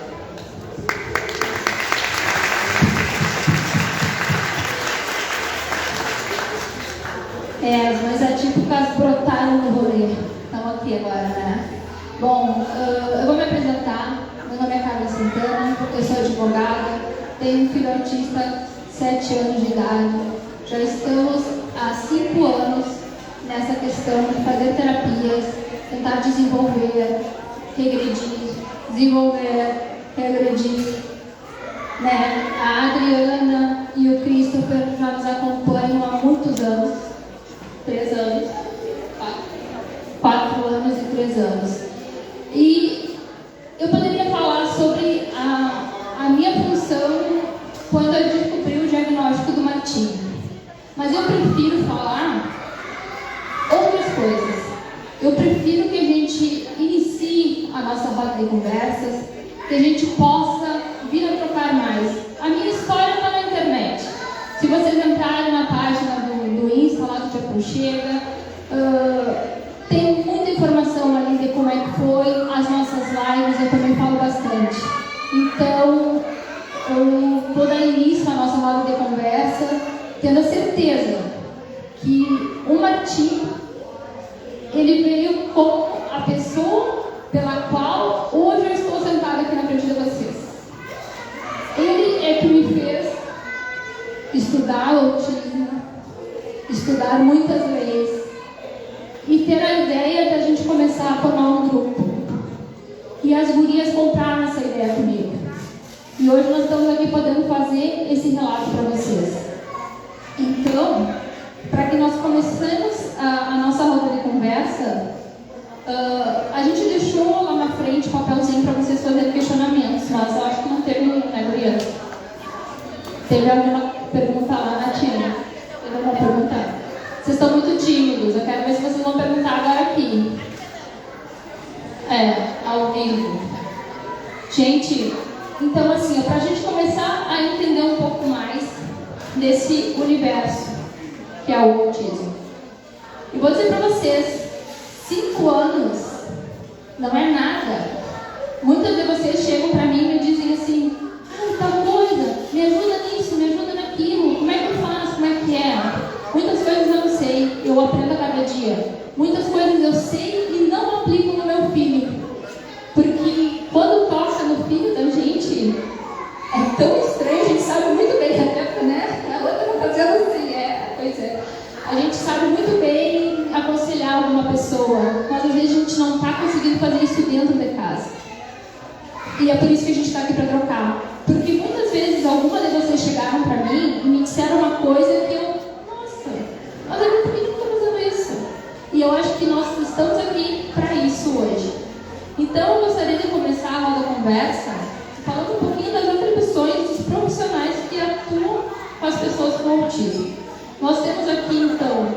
As mães atípicas brotaram no rolê. Estão aqui agora, né? Bom, eu vou me apresentar. Meu nome é Carla Santana, eu sou advogada, tenho um filho autista, 7 anos de idade. Já estamos há 5 anos nessa questão de fazer terapias, tentar desenvolver, regredir, desenvolver, regredir. Né? A Adriana e o Christopher já nos acompanham há muitos anos, 3 anos, 4 anos e 3 anos. E eu poderia falar sobre a minha função quando eu descobri o diagnóstico do Martim, mas eu prefiro falar outras coisas. Eu prefiro que a gente inicie a nossa roda de conversas, que a gente possa vir a trocar mais. A minha história está na internet. Se vocês entrarem na página do Insta, lá do Te Aconchega, tem muita informação ali de como é que foi as nossas lives, eu também falo bastante. Então, eu vou dar início à nossa roda de conversa, tendo a certeza que o Martim, ele veio como a pessoa pela qual hoje eu estou sentada aqui na frente de vocês. Ele é que me fez estudar autismo, estudar muitas leis e ter a ideia de a gente começar a formar um grupo. E as gurias compraram essa ideia comigo. E hoje nós estamos aqui podendo fazer esse relato para vocês. Então, para que nós comecemos a nossa roda de conversa, a gente deixou lá na frente papelzinho para vocês fazerem questionamentos, mas eu acho que não teve nenhum, né, guria? Teve alguma pergunta lá na Tina? Teve alguma pergunta? Vocês estão muito tímidos, eu quero ver se vocês vão perguntar agora aqui. Ao vivo. Gente, então assim, para a gente começar a entender um pouco mais desse universo que é o autismo. E vou dizer para vocês, 5 anos não é nada. Muitas de vocês chegam para mim e me dizem assim: tal coisa, me ajuda nisso, me ajuda naquilo, como é que eu faço, como é que é? Muitas coisas eu não sei, eu aprendo a cada dia. Muitas coisas eu sei e não aplico no meu filho. Porque quando toca no filho da gente, é tão estranho, a gente sabe muito bem, até, né? A outra não fazendo assim, pois é. A gente sabe muito bem aconselhar alguma pessoa, mas às vezes a gente não está conseguindo fazer isso dentro de casa. E é por isso que a gente está aqui para trocar. Porque muitas vezes algumas de vocês chegaram para mim e me disseram uma coisa que eu, nossa, mas eu por que não estou fazendo isso? E eu acho que nós estamos aqui para isso hoje. Então, Então, eu gostaria de começar a roda conversa falando um pouquinho das atribuições dos profissionais que atuam com as pessoas com autismo. Nós temos aqui, então,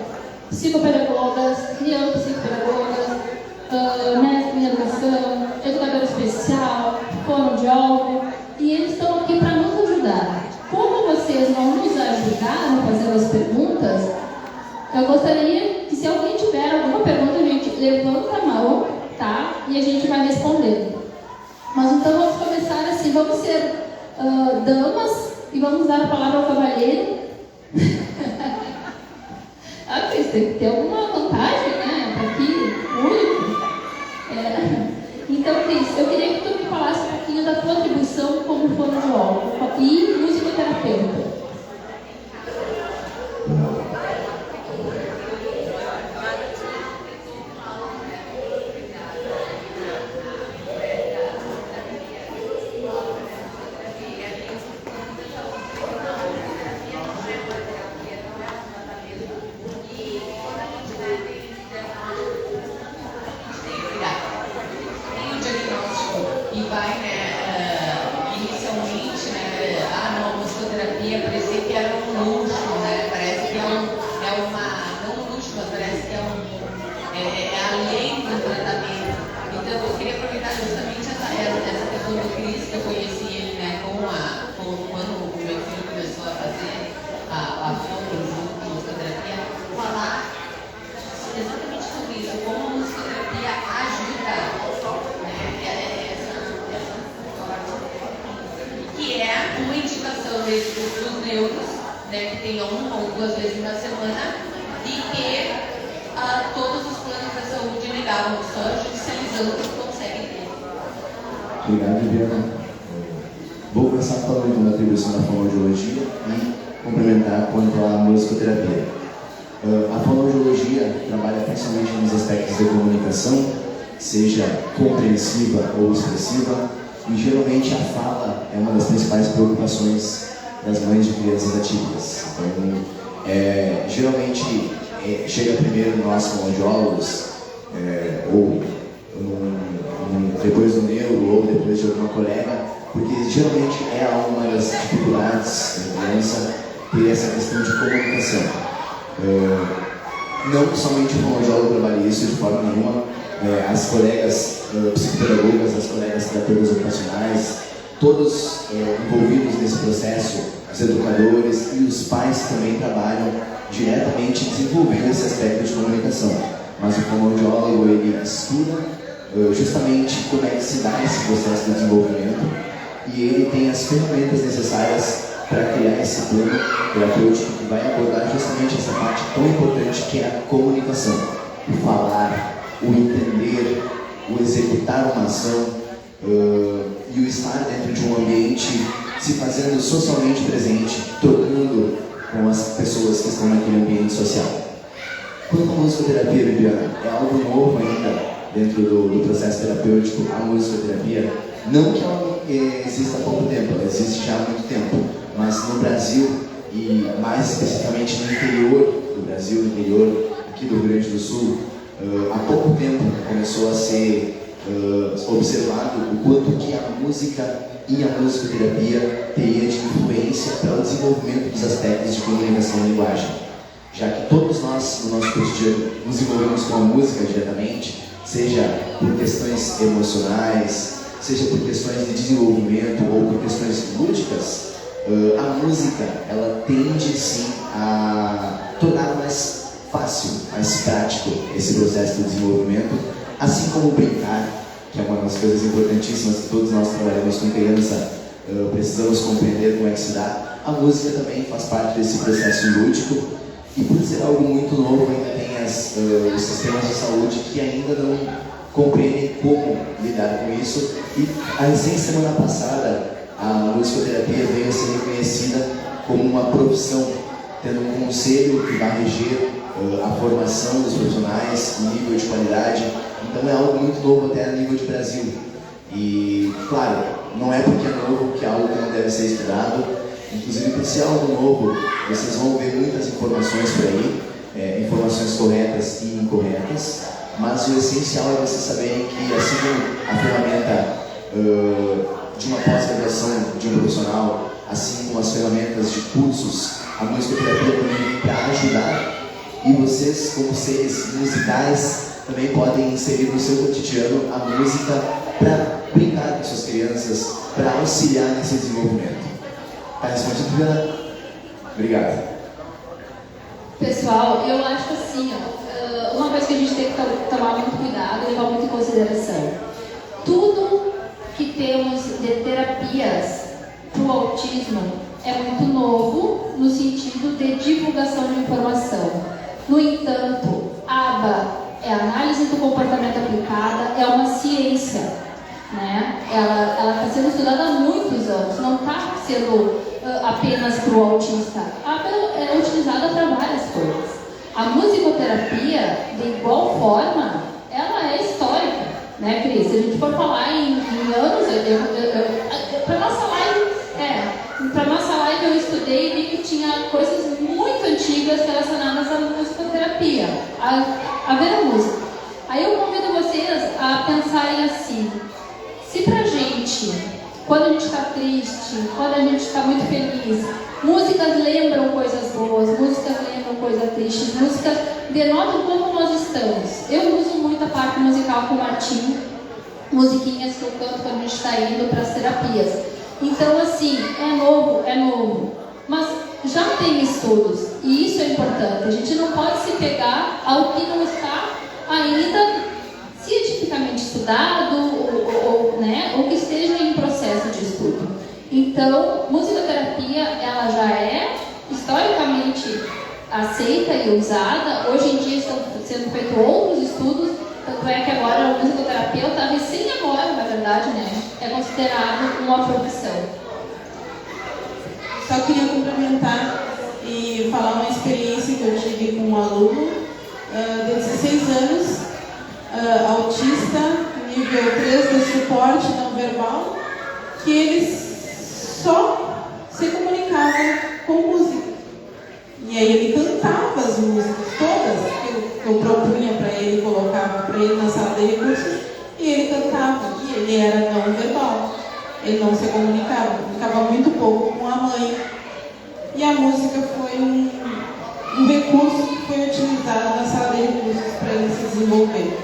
psicopedagogas, psicopedagogas, mestre em educação, educador especial, fonoaudiólogo, e eles estão aqui para nos ajudar. Como vocês vão nos ajudar a fazer as perguntas, eu gostaria que, se alguém tiver alguma pergunta, a gente levanta a mão, tá? E a gente vai respondendo. Mas então vamos começar assim, vamos ser damas e vamos dar a palavra ao cavalheiro. Cris, tem que ter alguma vantagem, né? Para aqui, único. Então, Cris, eu queria que tu me falasse um pouquinho da tua atribuição como fonoaudiólogo e musicoterapeuta. Dos neuros, né, que tenha uma ou duas vezes na semana, e que todos os planos da saúde negavam, só judicializando que conseguem ter. Obrigado, Viviana. Vou começar falando da atribuição da fonoaudiologia e complementar quanto à musicoterapia. A fonoaudiologia trabalha principalmente nos aspectos da comunicação, seja compreensiva ou expressiva, e geralmente a fala é uma das principais preocupações das mães de crianças atípicas. Então, geralmente chega primeiro nós fonoaudiólogos, ou depois do neuro, ou depois de alguma colega, porque geralmente é uma das dificuldades da criança ter essa questão de comunicação. Não somente o fonoaudiólogo trabalha isso de forma nenhuma, as colegas psicopedagogas, as colegas terapeutas ocupacionais, todos envolvidos nesse processo, os educadores e os pais também trabalham diretamente desenvolvendo esse aspecto de comunicação. Mas o fonoaudiólogo, ele estuda justamente como é que se dá esse processo de desenvolvimento, e ele tem as ferramentas necessárias para criar esse plano terapêutico que vai abordar justamente essa parte tão importante que é a comunicação, o falar, o entender, o executar uma ação e o estar dentro de um ambiente, se fazendo socialmente presente, trocando com as pessoas que estão naquele ambiente social. Quanto à musicoterapia, Viviana, é algo novo ainda dentro do processo terapêutico, a musicoterapia. Não que ela exista há pouco tempo, ela existe já há muito tempo, mas no Brasil, e mais especificamente no interior do Brasil, no interior aqui do Rio Grande do Sul, há pouco tempo começou a ser observado o quanto que a música e a musicoterapia teria de influência para o desenvolvimento dos aspectos de comunicação e linguagem. Já que todos nós, no nosso cotidiano, nos envolvemos com a música diretamente, seja por questões emocionais, seja por questões de desenvolvimento ou por questões lúdicas, a música, ela tende sim a tornar mais fácil, mais prático esse processo de desenvolvimento, assim como brincar, que é uma das coisas importantíssimas que todos nós trabalhamos com criança, precisamos compreender como é que se dá. A música também faz parte desse processo lúdico, e por ser algo muito novo, ainda tem os sistemas de saúde que ainda não compreendem como lidar com isso, e assim, semana passada, a musicoterapia veio a ser reconhecida como uma profissão, tendo um conselho que vai reger a formação dos profissionais, o nível de qualidade. Então é algo muito novo até a nível de Brasil. E, claro, não é porque é novo que é algo que não deve ser estudado. Inclusive, por ser algo novo, vocês vão ver muitas informações por aí, informações corretas e incorretas, mas o essencial é vocês saberem que, assim como a ferramenta de uma pós-graduação de um profissional, assim como as ferramentas de cursos, a musicoterapia também vem para ajudar, e vocês, como seres musicais, também podem inserir no seu cotidiano a música para brincar com suas crianças, para auxiliar nesse desenvolvimento. Está respondido, Juliana? Obrigado. Pessoal, eu acho assim, uma coisa que a gente tem que tomar muito cuidado e levar muito em consideração. Tudo que temos de terapias para o autismo é muito novo no sentido de divulgação de informação. No entanto, ABA é análise do comportamento aplicada, é uma ciência, né? Ela está sendo estudada há muitos anos, não está sendo apenas para o autista. A ABA é utilizada para várias coisas. A musicoterapia, de igual forma, ela é histórica, né, Cris? Se a gente for falar em anos, para nossa live eu estudei e vi que tinha coisas muito antigas relacionadas à musicoterapia, a ver a música. Aí eu convido vocês a pensarem assim: se pra gente, quando a gente está triste, quando a gente está muito feliz, músicas lembram coisas boas, músicas lembram coisas tristes, músicas denotam como nós estamos. Eu uso muito a parte musical com o Martim, musiquinhas que eu canto quando a gente está indo para as terapias. Então, assim, é novo, mas já tem estudos, e isso é importante. A gente não pode se pegar ao que não está ainda cientificamente estudado ou que esteja em processo de estudo. Então, musicoterapia, ela já é historicamente aceita e usada. Hoje em dia estão sendo feitos outros estudos, tanto é que agora o musicoterapeuta, recém agora, na verdade, né, é considerado uma profissão. Só queria complementar e falar uma experiência que eu tive com um aluno de 16 anos, autista, nível 3 de suporte não verbal, que ele só se comunicava com música. E aí ele cantava as músicas todas que eu propunha para ele, colocava para ele na sala de recursos, e ele cantava, e ele era não verbal. Ele não se comunicava muito pouco com a mãe. E a música foi um recurso que foi utilizado na sala de recursos para ele se desenvolver.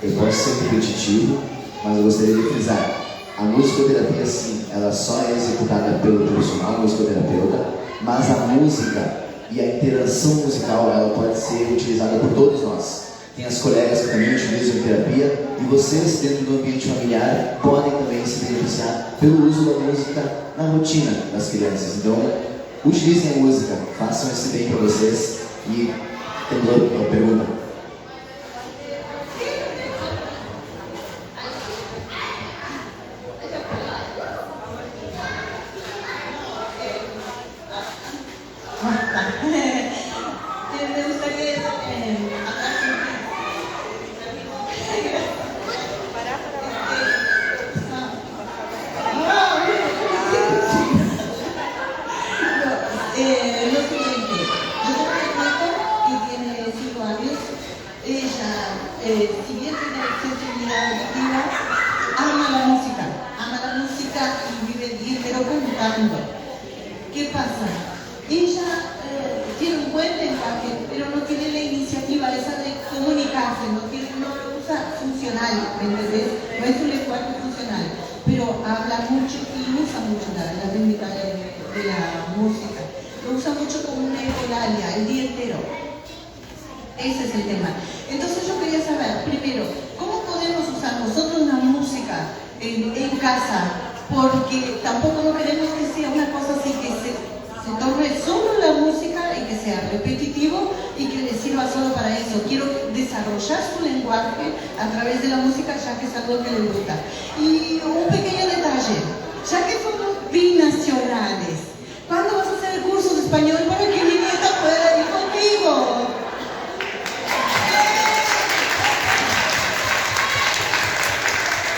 Eu posso ser repetitivo, mas eu gostaria de frisar: a musicoterapia, sim, ela só é executada pelo profissional musicoterapeuta, mas a música e a interação musical, ela pode ser utilizada por todos nós. Tem as colegas que também utilizam em terapia, e vocês, dentro do ambiente familiar, podem também se beneficiar pelo uso da música na rotina das crianças. Então, utilizem a música, façam esse bem para vocês. E temos outra pergunta.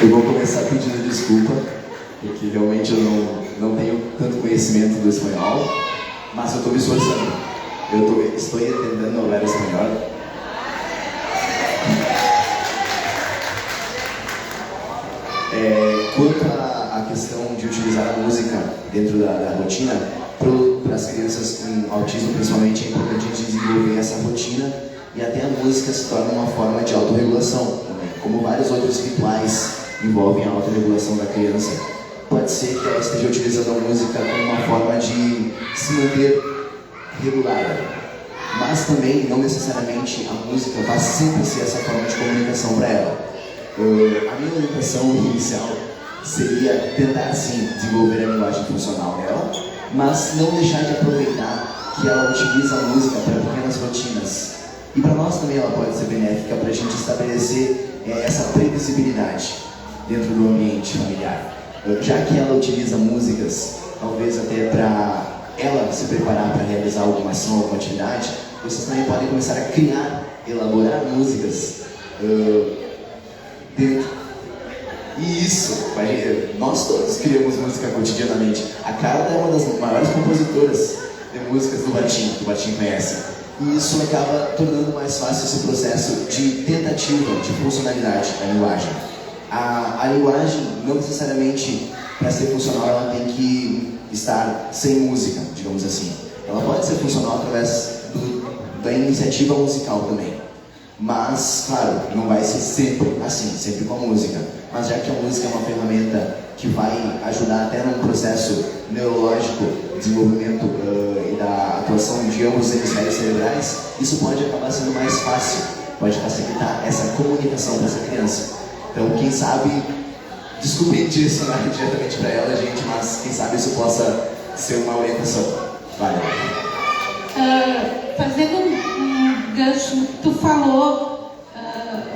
Eu vou começar pedindo desculpa, porque realmente eu não tenho tanto conhecimento do espanhol, mas eu estou me esforçando. Estou entendendo hablar espanhol. Quanto à questão de utilizar a música dentro da rotina, para as crianças com autismo principalmente, é importante desenvolver essa rotina, e até a música se torna uma forma de autorregulação também. Como vários outros rituais envolvem a autorregulação da criança, pode ser que ela esteja utilizando a música como uma forma de se manter regulada. Mas também, não necessariamente, a música vai sempre ser essa forma de comunicação para ela. A minha orientação inicial seria tentar, sim, desenvolver a linguagem funcional dela, mas não deixar de aproveitar que ela utiliza a música para pequenas rotinas. E para nós também ela pode ser benéfica para a gente estabelecer essa previsibilidade dentro do ambiente familiar. Já que ela utiliza músicas, talvez até para ela se preparar para realizar alguma ação, alguma atividade, vocês também podem começar a criar, elaborar músicas dentro. E isso, nós todos criamos música cotidianamente. A Carla é uma das maiores compositoras de músicas do Batim, que o Batim conhece. E isso acaba tornando mais fácil esse processo de tentativa, de funcionalidade da linguagem. A linguagem, não necessariamente, para ser funcional, ela tem que estar sem música, digamos assim. Ela pode ser funcional através da iniciativa musical também. Mas, claro, não vai ser sempre assim, sempre com a música. Mas já que a música é uma ferramenta que vai ajudar até num processo neurológico, desenvolvimento e da atuação de ambos os hemisférios cerebrais, isso pode acabar sendo mais fácil, pode facilitar essa comunicação para essa criança. Então, quem sabe, descobrir direcionar diretamente para ela, gente, mas quem sabe isso possa ser uma orientação. Vai. Fazendo um gancho, tu falou,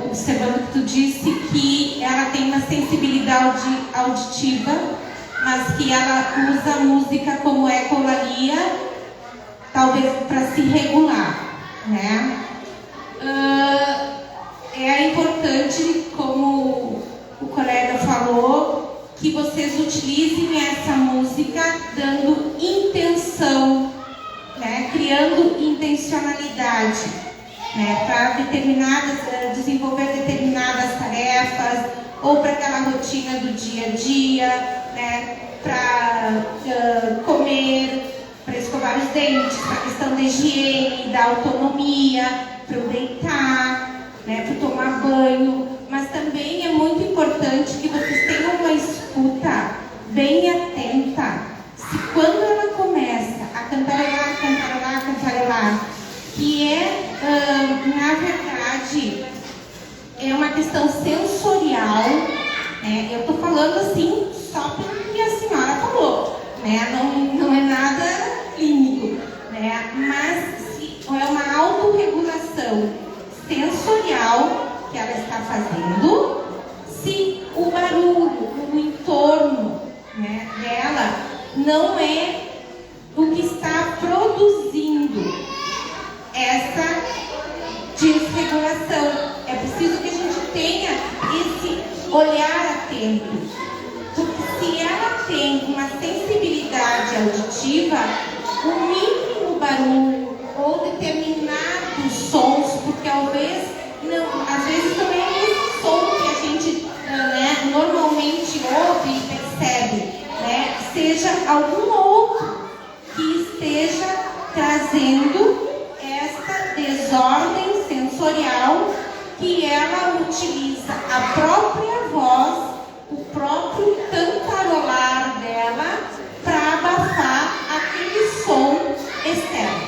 observando que tu disse que ela tem uma sensibilidade auditiva, mas que ela usa a música como ecolalia, talvez para se regular, né? É importante, como o colega falou, que vocês utilizem essa música dando intenção, né? Criando intencionalidade, né? Para desenvolver determinadas tarefas, ou para aquela rotina do dia a dia, né? Para comer, para escovar os dentes, para a questão da higiene, da autonomia, para o deitar, né? Para tomar banho. Mas também é muito importante que vocês tenham uma escuta bem atenta. Se quando ela começa a cantarolar, que na verdade, é uma questão sensorial, né? Eu estou falando assim só porque a senhora falou, né? Não é nada clínico, né? Mas é uma autorregulação sensorial que ela está fazendo. Se o barulho, o entorno, né, dela não é o que está produzindo essa desregulação. É preciso que a gente tenha esse olhar atento. Porque se ela tem uma sensibilidade auditiva, o mínimo barulho ou determinados sons, porque às vezes também é esse som que a gente normalmente ouve e percebe, né, seja algum outro que esteja trazendo esta desordem sensorial, que ela utiliza a própria voz, o próprio cantarolar dela para abafar aquele som externo,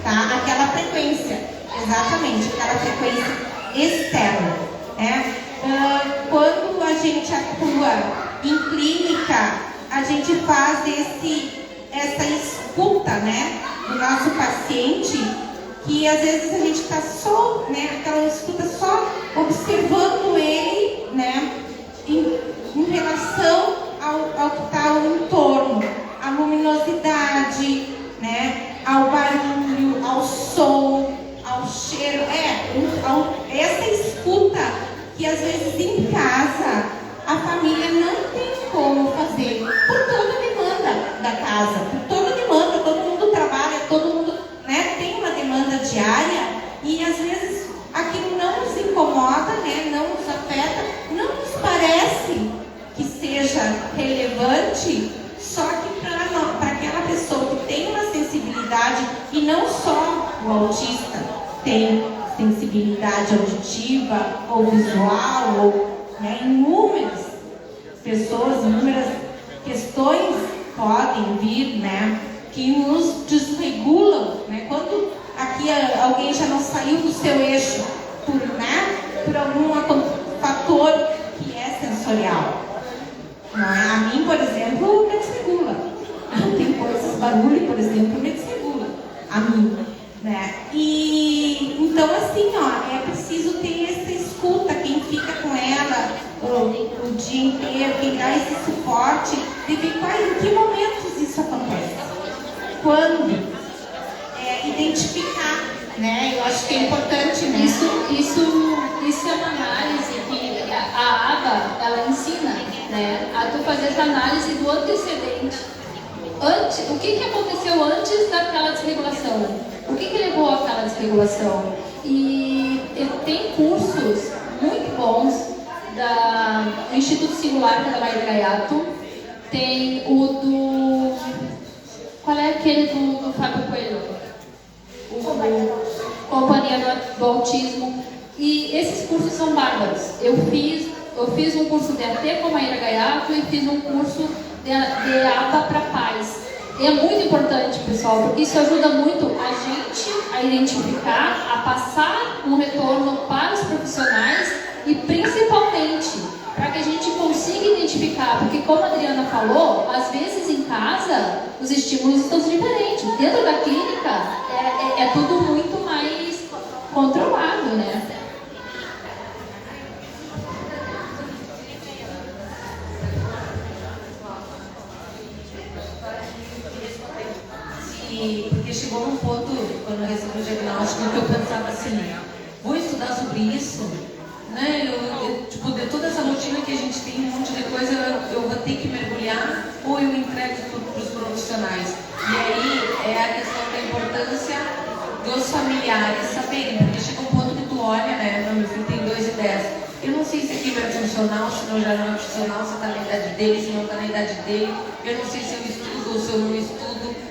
tá? Aquela frequência, exatamente, aquela frequência externa, né? Quando a gente atua em clínica, a gente faz essa escuta, né, do nosso paciente, que às vezes a gente está só, né, aquela escuta só observando ele, né, em relação ao que está ao entorno, à luminosidade, né, ao barulho, ao som, ao cheiro, essa escuta que às vezes em casa a família não tem como fazer, por toda a demanda da casa, por toda a demanda, todo mundo trabalha, todo mundo, né, diária e às vezes aquilo não nos incomoda, né? Não nos afeta, não nos parece que seja relevante, só que para aquela pessoa que tem uma sensibilidade, e não só o autista tem sensibilidade auditiva ou visual, ou, né, inúmeras pessoas, inúmeras questões podem vir, né, que nos desregulam, né? Quando aqui alguém já não saiu do seu eixo por algum fator que é sensorial. Não é? A mim, por exemplo, me desregula. Tem coisas, barulho, por exemplo, me desregula. A mim. Né? E então, assim, ó, é preciso ter essa escuta, quem fica com ela o dia inteiro, quem dá esse suporte, de ver em que momentos isso acontece. Quando? Identificar, né? Eu acho que é importante, né? Isso é uma análise que a ABA, ela ensina, né? A tu fazer essa análise do antecedente. O que aconteceu antes daquela desregulação? O que levou àquela desregulação? E tem cursos muito bons do Instituto Singular, que é da Maíra Gaiato. Tem o do... Qual é aquele do Fábio Coelho? Companhia do Autismo. E esses cursos são bárbaros. Eu fiz um curso de AT com a Maíra Gaiato e fiz um curso de ABA para pais. E é muito importante, pessoal, porque isso ajuda muito a gente a identificar, a passar um retorno para os profissionais e principalmente para que a gente consiga identificar, porque como a Adriana falou, às vezes em casa os estímulos estão diferentes. Dentro da clínica é tudo muito mais controlado, né? Porque chegou num ponto, quando eu recebi o diagnóstico, que eu pensava assim, vou estudar sobre isso, né? Tipo, de toda essa rotina que a gente tem, um monte de coisa, eu vou ter que mergulhar ou eu entrego tudo para os profissionais. E aí é a questão da importância dos familiares saberem, porque chega um ponto que tu olha, né? Meu filho tem 2 e 10. Eu não sei se aquilo é funcional, se não já não é funcional, se está na idade dele, se não está na idade dele. Eu não sei se eu estudo ou se eu não estudo.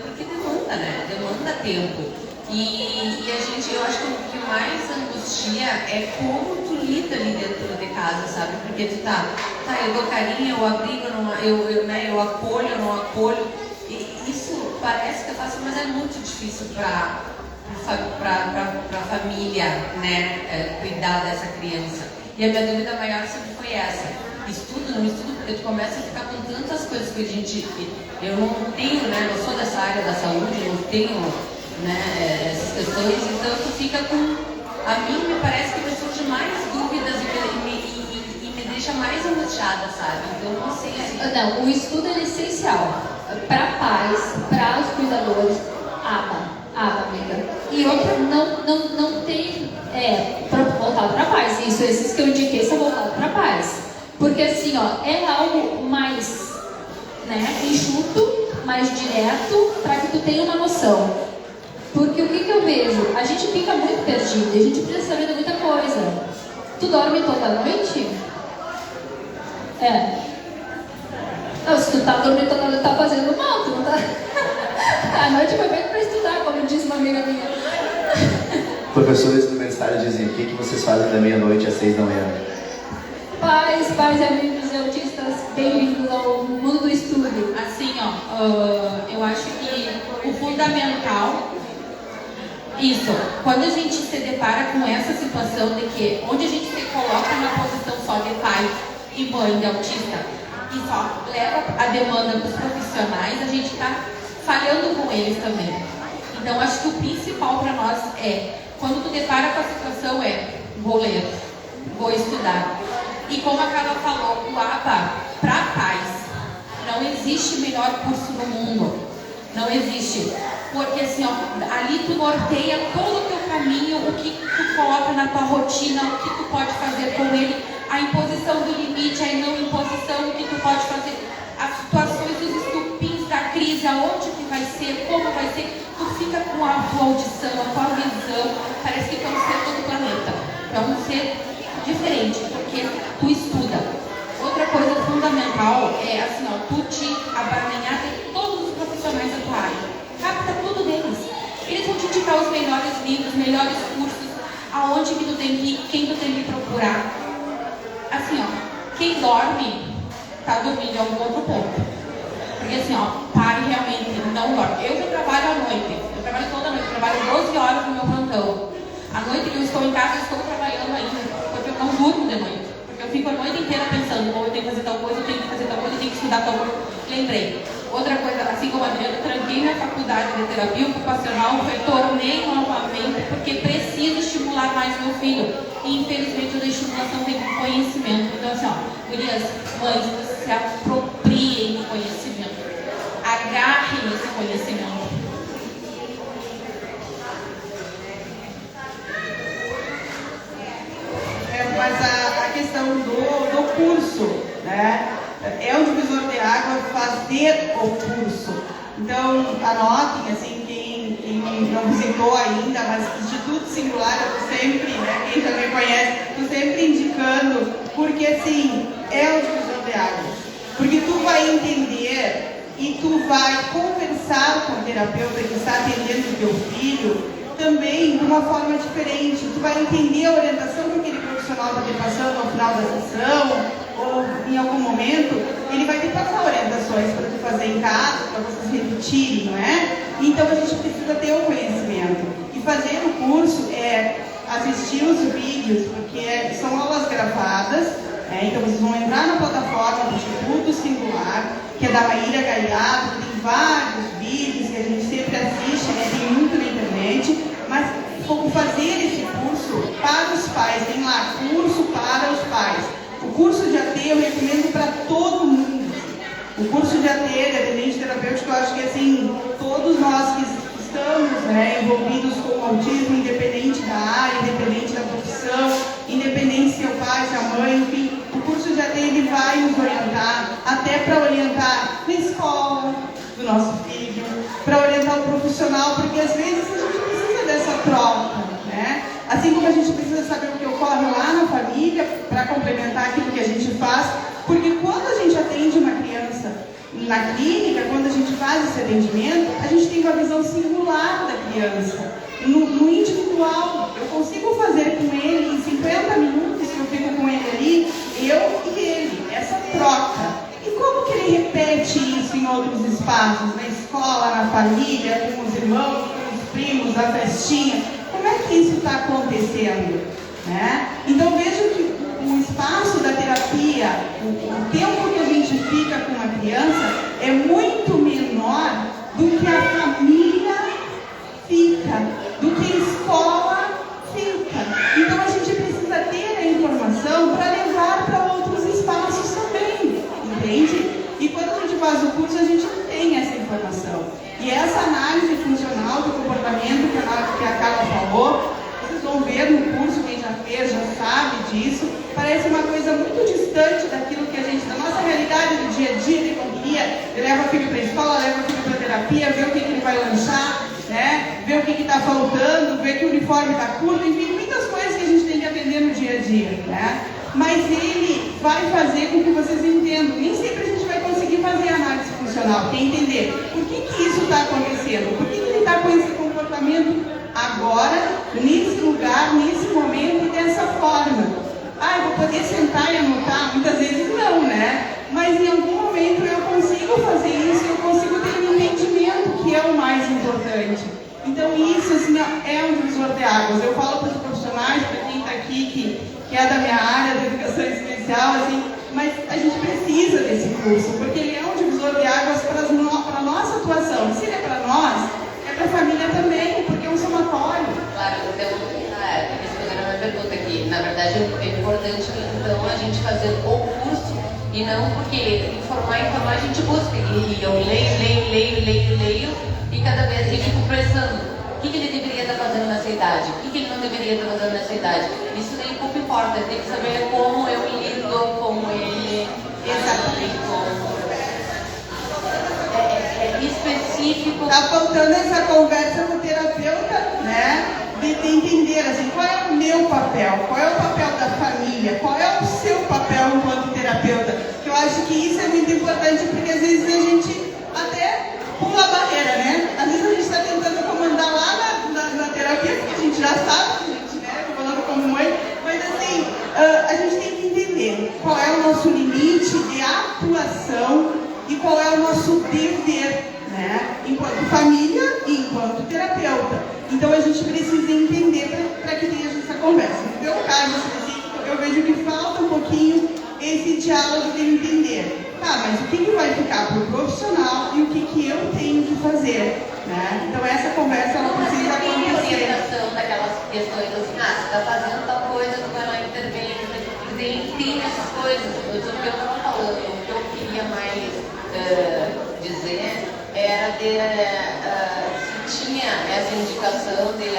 Porque demanda, né? Demanda tempo. E a gente, eu acho que o que mais angustia é como tu lida ali dentro de casa, sabe? Porque tu eu dou carinho, eu abrigo, eu acolho, eu não acolho. E isso parece que é fácil, mas é muito difícil para a família, né? Cuidar dessa criança. E a minha dúvida maior sempre foi essa. Estudo, não estudo, porque tu começa a ficar com tantas coisas que a gente... Eu não tenho, né? Eu sou dessa área da saúde, eu não tenho, né, essas questões, então tu fica com... A mim me parece que me surge mais dúvidas e me deixa mais angustiada, sabe? Então eu não sei se... Não, o estudo é essencial para pais, para os cuidadores. ABA, amiga. E outra, não tem... voltado para pais. Esses que eu indiquei são voltados para pais. Porque assim, ó, é algo mais, né, enxuto, mais direto, para que tu tenha uma noção. Porque o que eu vejo? A gente fica muito perdido, a gente precisa saber de muita coisa. Tu dorme toda noite? Não, se tu tá dormindo toda noite, tá fazendo mal, tu não tá... A noite foi feita para estudar, como disse uma amiga minha. Professores universitários dizem, o que vocês fazem da meia-noite às 6 da manhã? Pais e amigos e autistas, bem-vindos ao mundo do estudo. Assim, ó, eu acho que o fundamental, quando a gente se depara com essa situação de que, onde a gente se coloca na posição só de pai e mãe de autista, e só leva a demanda para os profissionais, a gente está falhando com eles também. Então, acho que o principal para nós quando tu depara com a situação vou ler, vou estudar. E como a Carla falou, o ABA, para pais, não existe melhor curso no mundo. Não existe. Porque assim, ali tu norteia todo o teu caminho, o que tu coloca na tua rotina, o que tu pode fazer com ele, a imposição do limite, a não imposição, o que tu pode fazer, as situações dos estupins da crise, aonde que vai ser, como vai ser, tu fica com a tua audição, a tua visão, parece que tu é um ser de outro planeta. Tu é um ser diferente, porque tu estuda. Outra coisa fundamental é assim, ó, tu te abaranhar de todos os profissionais da tua área. Capta tudo deles. Eles vão te indicar os melhores livros, melhores cursos, aonde que tu tem que ir, quem tu tem que procurar. Assim, ó, quem dorme, tá dormindo em algum outro ponto. Porque assim, ó, pare realmente, não dorme. Eu já trabalho à noite, eu trabalho toda noite, eu trabalho 12 horas no meu plantão. À noite que eu estou em casa, eu estou trabalhando ainda, porque eu não durmo de noite. Porque eu fico a noite inteira pensando, ou eu tenho que fazer tal coisa, eu tenho que fazer tal coisa, eu tenho que estudar tal coisa. Lembrei. Outra coisa, assim como a Adriana, tranquei minha faculdade de terapia ocupacional, retornei novamente, porque preciso estimular mais meu filho. E infelizmente a estimulação vem com conhecimento. Então assim, ó, gurias, mães, se apropriem do conhecimento. Agarrem esse conhecimento. Mas a questão do curso, né? É um divisor de água fazer o curso. Então, anotem, assim, quem não visitou ainda, mas Instituto Singular, eu sempre, né, quem já me conhece, estou sempre indicando, porque, assim, é um divisor de água. Porque tu vai entender e tu vai conversar com o terapeuta que está atendendo o teu filho também de uma forma diferente. Tu vai entender a orientação que aquele profissional está te passando ao final da sessão, ou em algum momento, ele vai te passar orientações para tu fazer em casa, para vocês repetirem, não é? Então a gente precisa ter o conhecimento. E fazer o curso é assistir os vídeos, porque são aulas gravadas, então vocês vão entrar na plataforma do Instituto Singular, que é da Maíra Galhardo, tem vários vídeos que a gente sempre assiste, né? Tem muito na internet, mas como fazer esse curso para os pais, tem lá, curso para os pais. O curso de AT eu recomendo para todo mundo. O curso de AT, de atendente terapêutico, eu acho que assim, todos nós que estamos, né, envolvidos com o autismo, independente da área, independente da profissão, independente se é o pai, se é a mãe, enfim, o curso de AT ele vai nos orientar, até para orientar na escola do nosso filho, para orientar o profissional, porque às vezes a gente precisa dessa troca, né? Assim como a gente precisa saber o que ocorre lá na família, para complementar aquilo que a gente faz, porque quando a gente atende uma criança na clínica, quando a gente faz esse atendimento, a gente tem uma visão singular da criança, no individual. Eu consigo fazer com ele, em 50 minutos que eu fico com ele ali, eu e ele, essa troca. E como que ele repete isso em outros espaços, na escola, na família, com os irmãos, com os primos, na festinha? Como é que isso está acontecendo? Né? Então vejo que o espaço da terapia, o tempo que a gente fica com uma criança é muito menor do que a família fica, do que a escola fica. Então a gente precisa ter a informação para levar para outros espaços também, entende? E quando a gente faz o curso, a gente não tem essa informação. E essa análise funcional do comportamento que a Carla falou, vocês vão ver no curso, quem já fez, já sabe disso, parece uma coisa muito distante daquilo que a gente, da nossa realidade do dia a dia, de correria, leva o filho para a escola, leva o filho para a terapia, vê o que ele vai lanchar, né? Vê o que está faltando, vê que o uniforme está curto, enfim, muitas coisas que a gente tem que atender no dia a dia, né? Mas ele vai fazer com que vocês entendam. Nem sempre a gente vai conseguir fazer a análise funcional, tem que entender por que isso está acontecendo, por que ele está com esse comportamento agora, nesse lugar, nesse momento e dessa forma. Eu vou poder sentar e anotar? Muitas vezes não, né? Mas em algum momento eu consigo fazer isso, eu consigo ter um entendimento que é o mais importante. Então isso assim, é um divisor de águas. Eu falo para os profissionais, para quem está aqui, que é da minha área da educação especial, assim, mas a gente precisa desse curso, porque ele é um divisor de águas para a nossa atuação. E se ele é para nós, é para a família também, porque é um somatório. Claro, então, respondendo a minha pergunta aqui, na verdade é importante então a gente fazer o curso, e não porque informar a gente busca, e eu leio, e cada vez eu fico pensando, o que ele deveria estar fazendo nessa idade, o que ele não deveria estar fazendo nessa idade. Isso daí pouco importa, tem que saber como eu lido com ele, exatamente como. É específico. específico. Tá faltando essa conversa com o terapeuta, né? De entender, assim, qual é o meu papel, qual é o papel da família, qual é o seu papel enquanto terapeuta. Que eu acho que isso é muito importante, porque às vezes a gente até pula a barreira, né? Às vezes a gente está tentando comandar lá na terapia, porque a gente já sabe, a gente, né? Tô falando como mãe, mas assim, a gente tem que entender qual é o nosso limite de atuação e qual é o nosso dever, né? Enquanto família e enquanto terapeuta. Então a gente precisa entender para que tenha essa conversa. No meu caso específico, eu vejo que falta um pouquinho esse diálogo de entender. Tá, mas o que vai ficar para o profissional e o que eu tenho que fazer, né? Então essa conversa ela precisa acontecer. Tem orientação daquelas questões assim, você está fazendo tal coisa, tu vai lá intervir, tem essas coisas. O que eu estava falando, o que eu queria mais dizer era se tinha essa indicação de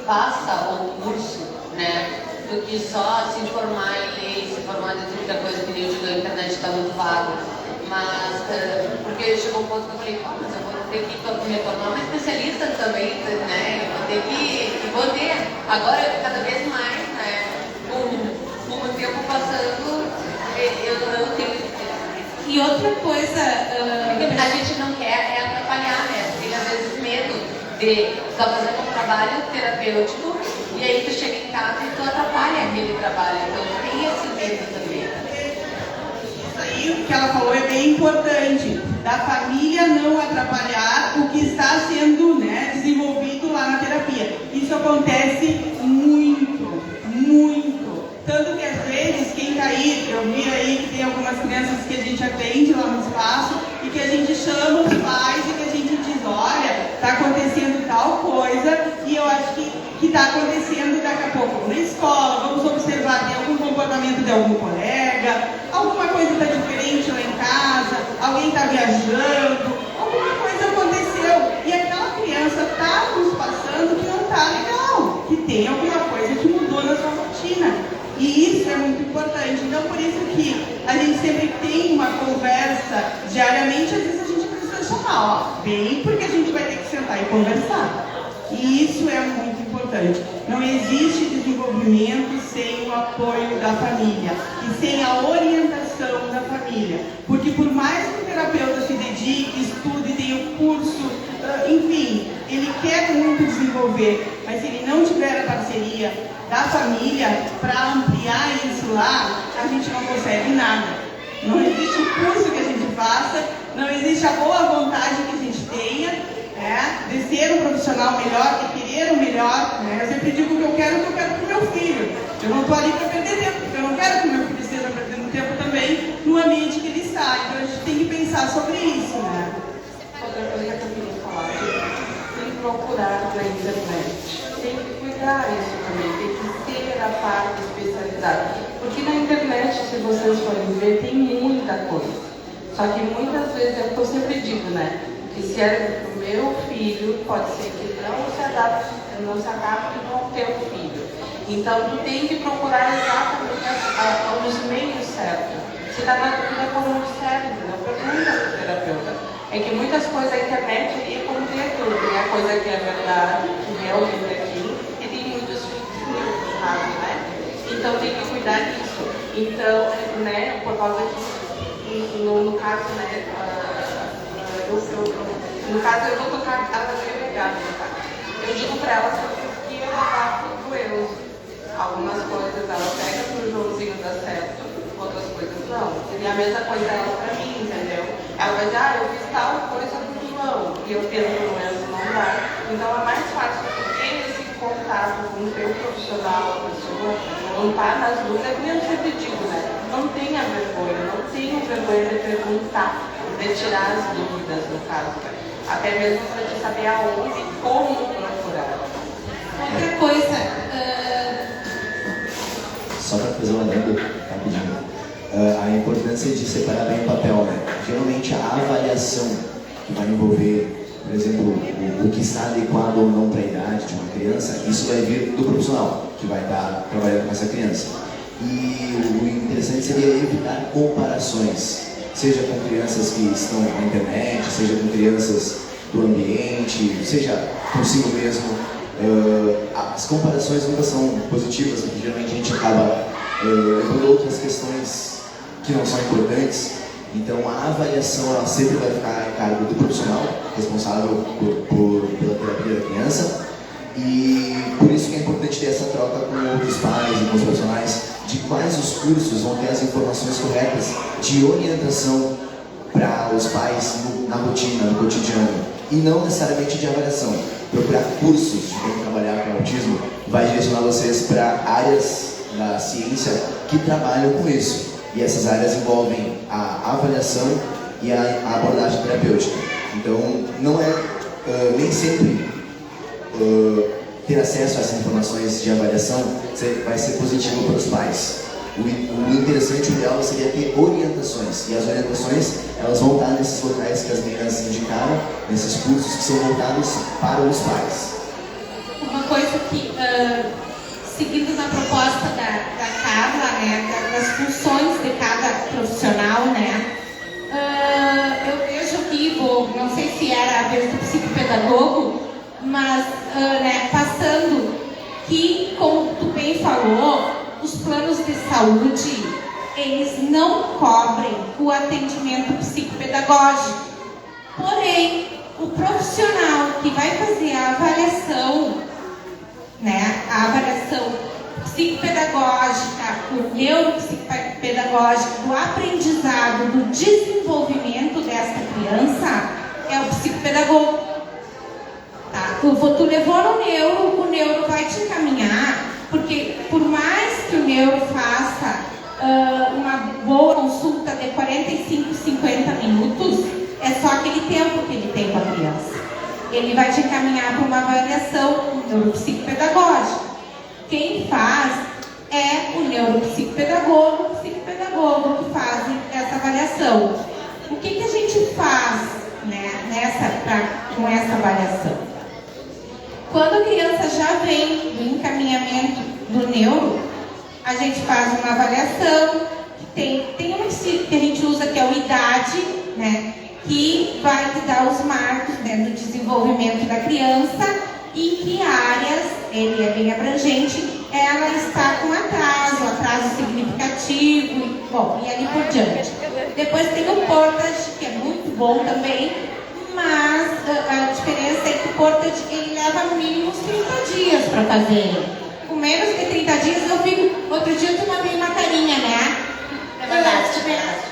passa o curso, né? Do que só se informar em lei, se informar de outra coisa que eu digo, a internet está muito vago. Mas, porque chegou um ponto que eu falei, mas eu vou ter que me tornar uma especialista também, né? Eu vou ter, agora cada vez mais, né? Com o tempo passando, eu tenho. E outra coisa, a gente não quer atrapalhar, né? Tem às vezes medo de estar fazendo um trabalho terapêutico e aí tu chega em casa e tu atrapalha aquele trabalho. Então tem esse medo também. Isso aí que ela falou é bem importante. Da família não atrapalhar o que está sendo, né, desenvolvido lá na terapia. Isso acontece muito, muito. Tanto que às vezes quem está aí, eu vi aí que tem algumas crianças que a gente atende lá no espaço e que a gente chama os pais e que a gente diz, olha, está acontecendo tal coisa e eu acho que está acontecendo daqui a pouco na escola, vamos observar, tem algum comportamento de algum colega, alguma coisa está diferente lá em casa, alguém está viajando, alguma coisa aconteceu e aquela criança está nos passando que não está legal, que tem alguma coisa que mudou na sua rotina. E isso é muito importante. Então, por isso que a gente sempre tem uma conversa diariamente, às vezes a gente precisa chamar, vem porque a gente vai ter que sentar e conversar. E isso é muito importante. Não existe desenvolvimento sem o apoio da família e sem a orientação da família. Porque por mais que o terapeuta se dedique, estude, tenha o curso, enfim, ele quer muito desenvolver, mas se ele não tiver a parceria da família para ampliar isso lá, a gente não consegue nada. Não existe o curso que a gente faça, não existe a boa vontade que a gente tenha, né, de ser um profissional melhor, de querer o melhor. Né? Eu sempre digo que eu quero para o meu filho. Eu não estou ali para perder tempo, porque eu não quero que o meu filho esteja perdendo tempo também no ambiente que ele está. Então a gente tem que pensar sobre isso. Né? Outra coisa que eu queria falar, tem que procurar na internet. Tem que cuidar isso também, tem que ter a parte especializada. Porque na internet, se vocês forem ver, tem muita coisa. Só que muitas vezes, é o que eu sempre digo, né? Que se é para o meu filho, pode ser que não se adapte ao teu filho. Então, tu tem que procurar exatamente os meios certos. Se está na dúvida, como serve, não pergunta para o terapeuta. É que muitas coisas a internet é como ter tudo, né? Coisa que é verdade, que realmente é aquilo, e tem muitos filhos, né? Então tem que cuidar disso. Então, né, por causa que, no caso, né, no caso eu vou tocar ela delegada, tá? Eu digo para ela que eu faço do eu. Algumas coisas ela pega pro Joãozinho dar certo, outras coisas não. E a mesma coisa ela para mim, entendeu? Ela vai dizer, eu fiz tal coisa pro João, e eu tento no mesmo não dá. Então é mais fácil ter esse contato com o teu profissional, a pessoa, não tá nas dúvidas, é que eu sempre digo, né? Não tenha vergonha, não tenha vergonha de perguntar, de tirar as dúvidas, no caso. Até mesmo para te saber aonde e como procurar. Outra coisa, Só para fazer uma adendo rapidinho. A importância de separar bem o papel, né? Geralmente a avaliação que vai envolver, por exemplo, o que está adequado ou não para a idade de uma criança, isso vai vir do profissional que vai estar trabalhando com essa criança. E o interessante seria evitar comparações, seja com crianças que estão na internet, seja com crianças do ambiente, seja consigo mesmo. As comparações nunca são positivas, porque geralmente a gente acaba levando outras questões que não são importantes. Então a avaliação ela sempre vai ficar a cargo do profissional responsável pela terapia da criança, e por isso que é importante ter essa troca com outros pais e com os profissionais de quais os cursos vão ter as informações corretas de orientação para os pais na rotina, no cotidiano, e não necessariamente de avaliação. Procurar cursos de como trabalhar com autismo vai direcionar vocês para áreas da ciência que trabalham com isso. E essas áreas envolvem a avaliação e a abordagem terapêutica. Então, não é nem sempre ter acesso a essas informações de avaliação vai ser positivo para os pais. O interessante, o ideal seria ter orientações. E as orientações, elas vão estar nesses locais que as meninas indicaram, nesses cursos que são voltados para os pais. Uma coisa que, seguindo na proposta da Carla, né, das funções de cada profissional, né, eu vejo aqui, não sei se era a vez do psicopedagogo, mas né, passando que, como tu bem falou, os planos de saúde, eles não cobrem o atendimento psicopedagógico. Porém, o profissional que vai fazer a avaliação, né, a avaliação psicopedagógica, o neuropsicopedagógico, do aprendizado, do desenvolvimento dessa criança, é o psicopedagogo. Tá? Tu levou no neuro, o neuro vai te encaminhar, porque por mais que o neuro faça uma boa consulta de 45, 50 minutos, é só aquele tempo que ele tem com a criança. Ele vai te encaminhar para uma avaliação neuropsicopedagógica. Quem faz é o neuropsicopedagogo, o psicopedagogo que faz essa avaliação. O que a gente faz, né, com essa avaliação? Quando a criança já vem do encaminhamento do neuro, a gente faz uma avaliação, tem uma que a gente usa que é o IDAD, né, que vai te dar os marcos, né, do desenvolvimento da criança e que áreas, ele é bem abrangente, ela está com atraso significativo, bom, e ali por diante. Depois tem o Portage, que é muito bom também, mas a diferença é que o Portage ele leva no mínimo uns 30 dias para fazer. Com menos de 30 dias eu fico. Outro dia tu mandei uma carinha, né? É verdade.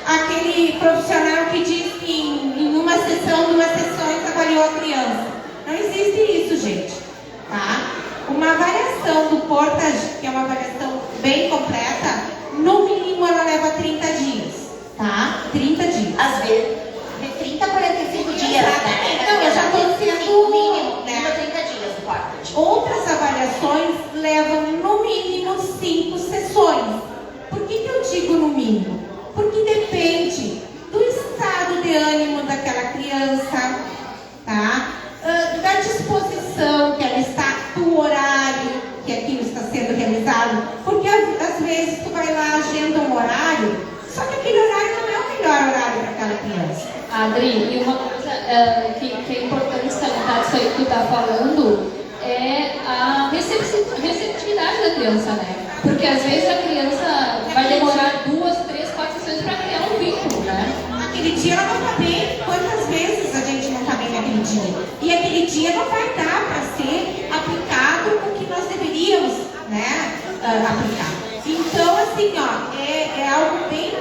Aquele profissional que diz que em uma sessão, 2 sessões, avaliou a criança. Não existe isso, gente. Tá? Uma avaliação do Portage, que é uma avaliação bem completa, no mínimo ela leva 30 dias. Tá? 30 dias. Às vezes. De 30 a 45 dias. Exatamente. Então, eu já estou dizendo o mínimo, né? 30 dias do Portage. Outras avaliações levam no mínimo 5 sessões. Por que eu digo no mínimo? Porque depende do estado de ânimo daquela criança, tá? Da disposição que ela está, do horário que aquilo está sendo realizado. Porque às vezes tu vai lá, agenda um horário, só que aquele horário não é o melhor horário para aquela criança. Adri, e uma coisa que é importante salientar disso aí que tu está falando é a receptividade da criança, né? Porque às vezes a criança vai demorar 2, 3, 4 sessões para criar um vínculo, né? Aquele dia ela não está bem. Quantas vezes a gente não está bem naquele dia? E aquele dia não vai dar para ser aplicado o que nós deveríamos, né, aplicar. Então, assim, ó, é algo bem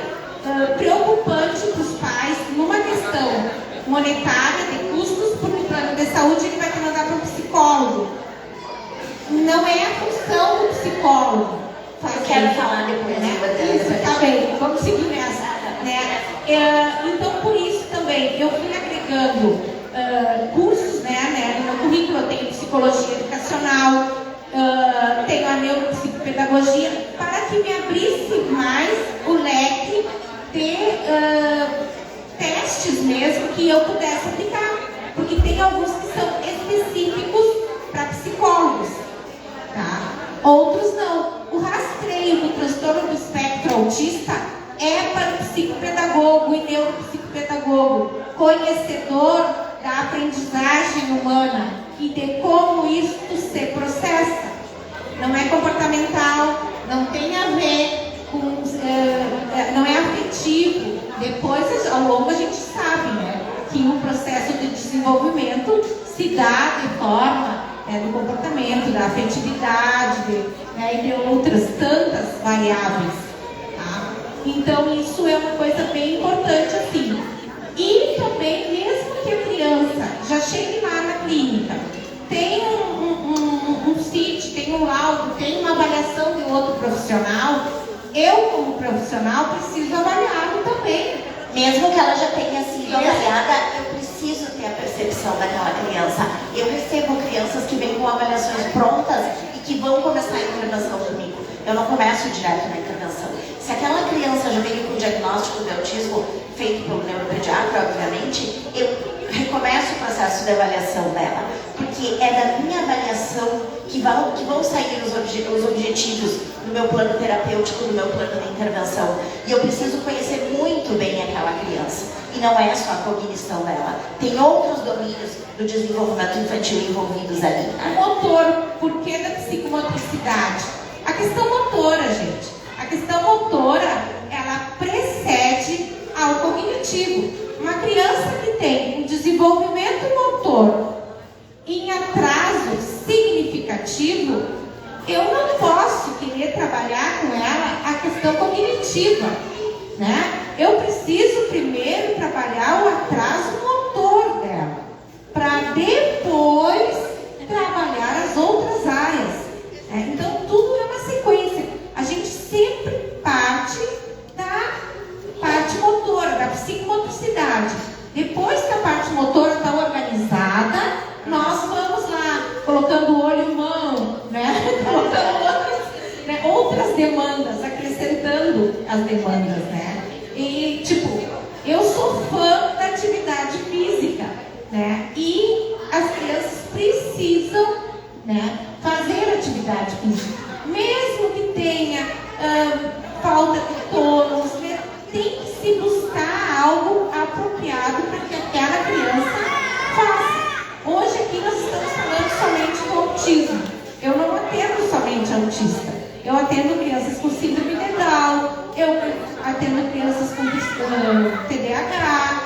preocupante para os pais numa questão monetária de custos, porque o plano de saúde ele vai te mandar para um psicólogo. Não é a função do psicólogo. Eu quero falar depois, né? Isso, tá bem, vamos seguir nessa. Né? Então, por isso também, eu fui agregando cursos, né? No meu currículo eu tenho psicologia educacional, tenho a neuropsicopedagogia, para que me abrisse mais o leque de testes mesmo que eu pudesse aplicar, porque tem alguns que são específicos para psicólogos, tá? Outros não. O rastreio do transtorno do espectro autista é para o psicopedagogo e neuropsicopedagogo, conhecedor da aprendizagem humana e de como isso se processa. Não é comportamental, não tem a ver com, não é afetivo. Depois, ao longo, a gente sabe, né, que o processo de desenvolvimento se dá de forma do comportamento, da afetividade, e de outras tantas variáveis. Tá? Então, isso é uma coisa bem importante, assim. E também, mesmo que a criança já chegue lá na clínica, tem um CIT, tem um laudo, tem uma avaliação de outro profissional, eu, como profissional, preciso avaliá-lo também. Mesmo que ela já tenha sido avaliada, eu preciso ter a percepção daquela criança. Eu recebo crianças que vêm com avaliações prontas e que vão começar a intervenção comigo. Eu não começo direto na intervenção. Se aquela criança já veio com o diagnóstico de autismo feito pelo neuropediatra, obviamente, eu recomeço o processo de avaliação dela. Porque é da minha avaliação que vão sair os objetivos do meu plano terapêutico, do meu plano de intervenção. E eu preciso conhecer muito bem aquela criança. E não é só a cognição dela. Tem outros domínios do desenvolvimento infantil envolvidos ali. O motor, por que da psicomotricidade? A questão motora, gente. A questão motora, ela precede ao cognitivo. Uma criança que tem um desenvolvimento motor em atraso significativo, eu não posso querer trabalhar com ela a questão cognitiva, né? Eu preciso primeiro trabalhar o atraso motor dela, para depois trabalhar as outras áreas, né? Então, tudo é uma sequência. A gente sempre parte da parte motora, da psicomotricidade. Depois que a parte motora está organizada, nós vamos lá, colocando olho e mão, né? Colocando outras demandas, acrescentando as demandas, né? E, tipo, eu sou fã da atividade física, né? E as crianças precisam, né, fazer atividade física. Mesmo que tenha falta de tônus, né? Tem que se buscar algo apropriado para que aquela criança faça. Hoje aqui nós estamos falando somente do autismo. Eu não atendo somente autista. Eu atendo crianças com síndrome de Down, eu atendo crianças com TDAH,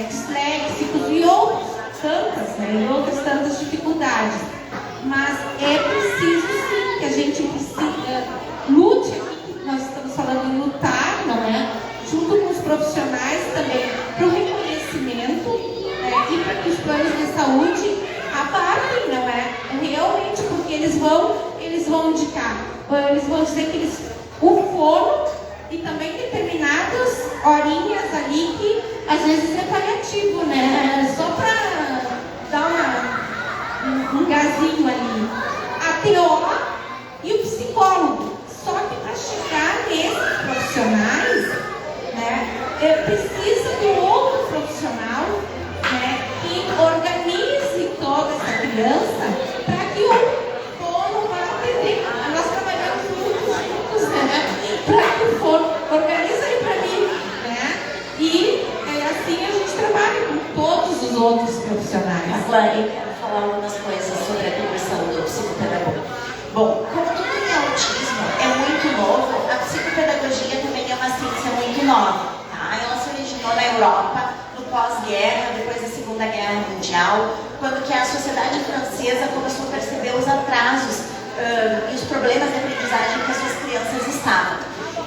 disléxicos e outras tantas dificuldades. Mas é preciso sim que a gente lute aqui, nós estamos falando em lutar, não é? Junto com os profissionais também, para o reconhecimento, e para que os planos de saúde abarquem, não é? Realmente, porque eles vão indicar, eles vão dizer que o fono e também determinadas horinhas ali que às vezes é paliativo, né? Só para dar um gazinho ali. A TO e o psicólogo. Só que para chegar nesses profissionais, né, precisa de um outro profissional, né, que organize toda essa criança para que o fono vá atender. Nós trabalhamos juntos, né, para que o fono organize aí para mim, né, e assim a gente trabalha com todos os outros profissionais. Agora, eu quero falar algumas coisas sobre a conversão do psicopedagogo. Bom, como tudo em autismo é muito novo, a psicopedagogia também é uma ciência muito nova. Tá? Ela se originou na Europa, no pós-guerra, depois da Segunda Guerra Mundial, quando que a sociedade francesa começou a perceber os atrasos e os problemas de aprendizagem que as suas crianças estavam.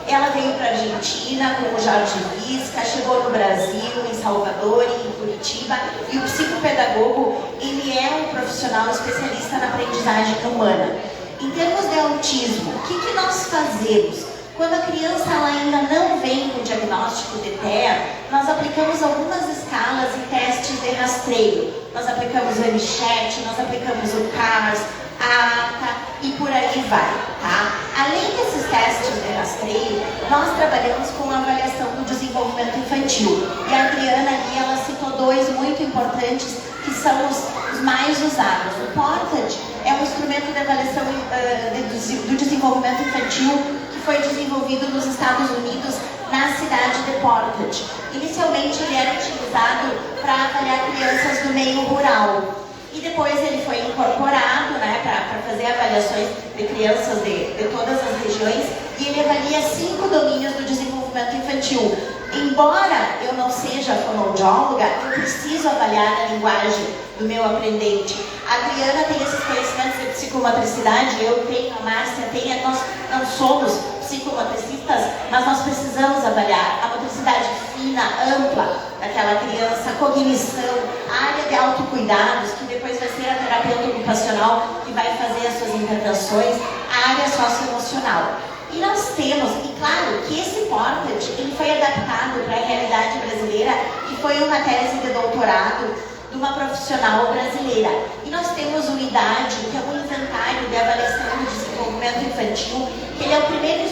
Ela veio para a Argentina com o Jorge Visca, chegou no Brasil, em Salvador e em Curitiba, e o psicopedagogo, ele é um profissional especialista na aprendizagem humana. Em termos de autismo, o que nós fazemos? Quando a criança ela ainda não vem com o diagnóstico de TEA, nós aplicamos algumas escalas e testes de rastreio. Nós aplicamos o MCHAT, nós aplicamos o CARS, a ATA e por aí vai. Tá? Além desses testes de rastreio, nós trabalhamos com a avaliação do desenvolvimento infantil. E a Adriana ali, ela citou dois muito importantes que são os mais usados. O PORTAD é um instrumento de avaliação do desenvolvimento infantil que foi desenvolvido nos Estados Unidos, na cidade de Portland. Inicialmente ele era utilizado para avaliar crianças do meio rural. E depois ele foi incorporado, né, para fazer avaliações de crianças de todas as regiões, e ele avalia 5 domínios do desenvolvimento infantil. Embora eu não seja fonoaudióloga, eu preciso avaliar a linguagem do meu aprendente. A Adriana tem esses conhecimentos de psicomotricidade, eu tenho, a Márcia tem, nós não somos psicomotricistas, mas nós precisamos avaliar a motricidade fina, ampla daquela criança, a cognição, a área de autocuidados, que depois vai ser a terapeuta ocupacional que vai fazer as suas intervenções, a área socioemocional. E nós temos, e claro, que esse portrait, ele foi adaptado para a realidade brasileira, que foi uma tese de doutorado de uma profissional brasileira. E nós temos unidade, que é um inventário de avaliação do desenvolvimento infantil, que ele é o primeiro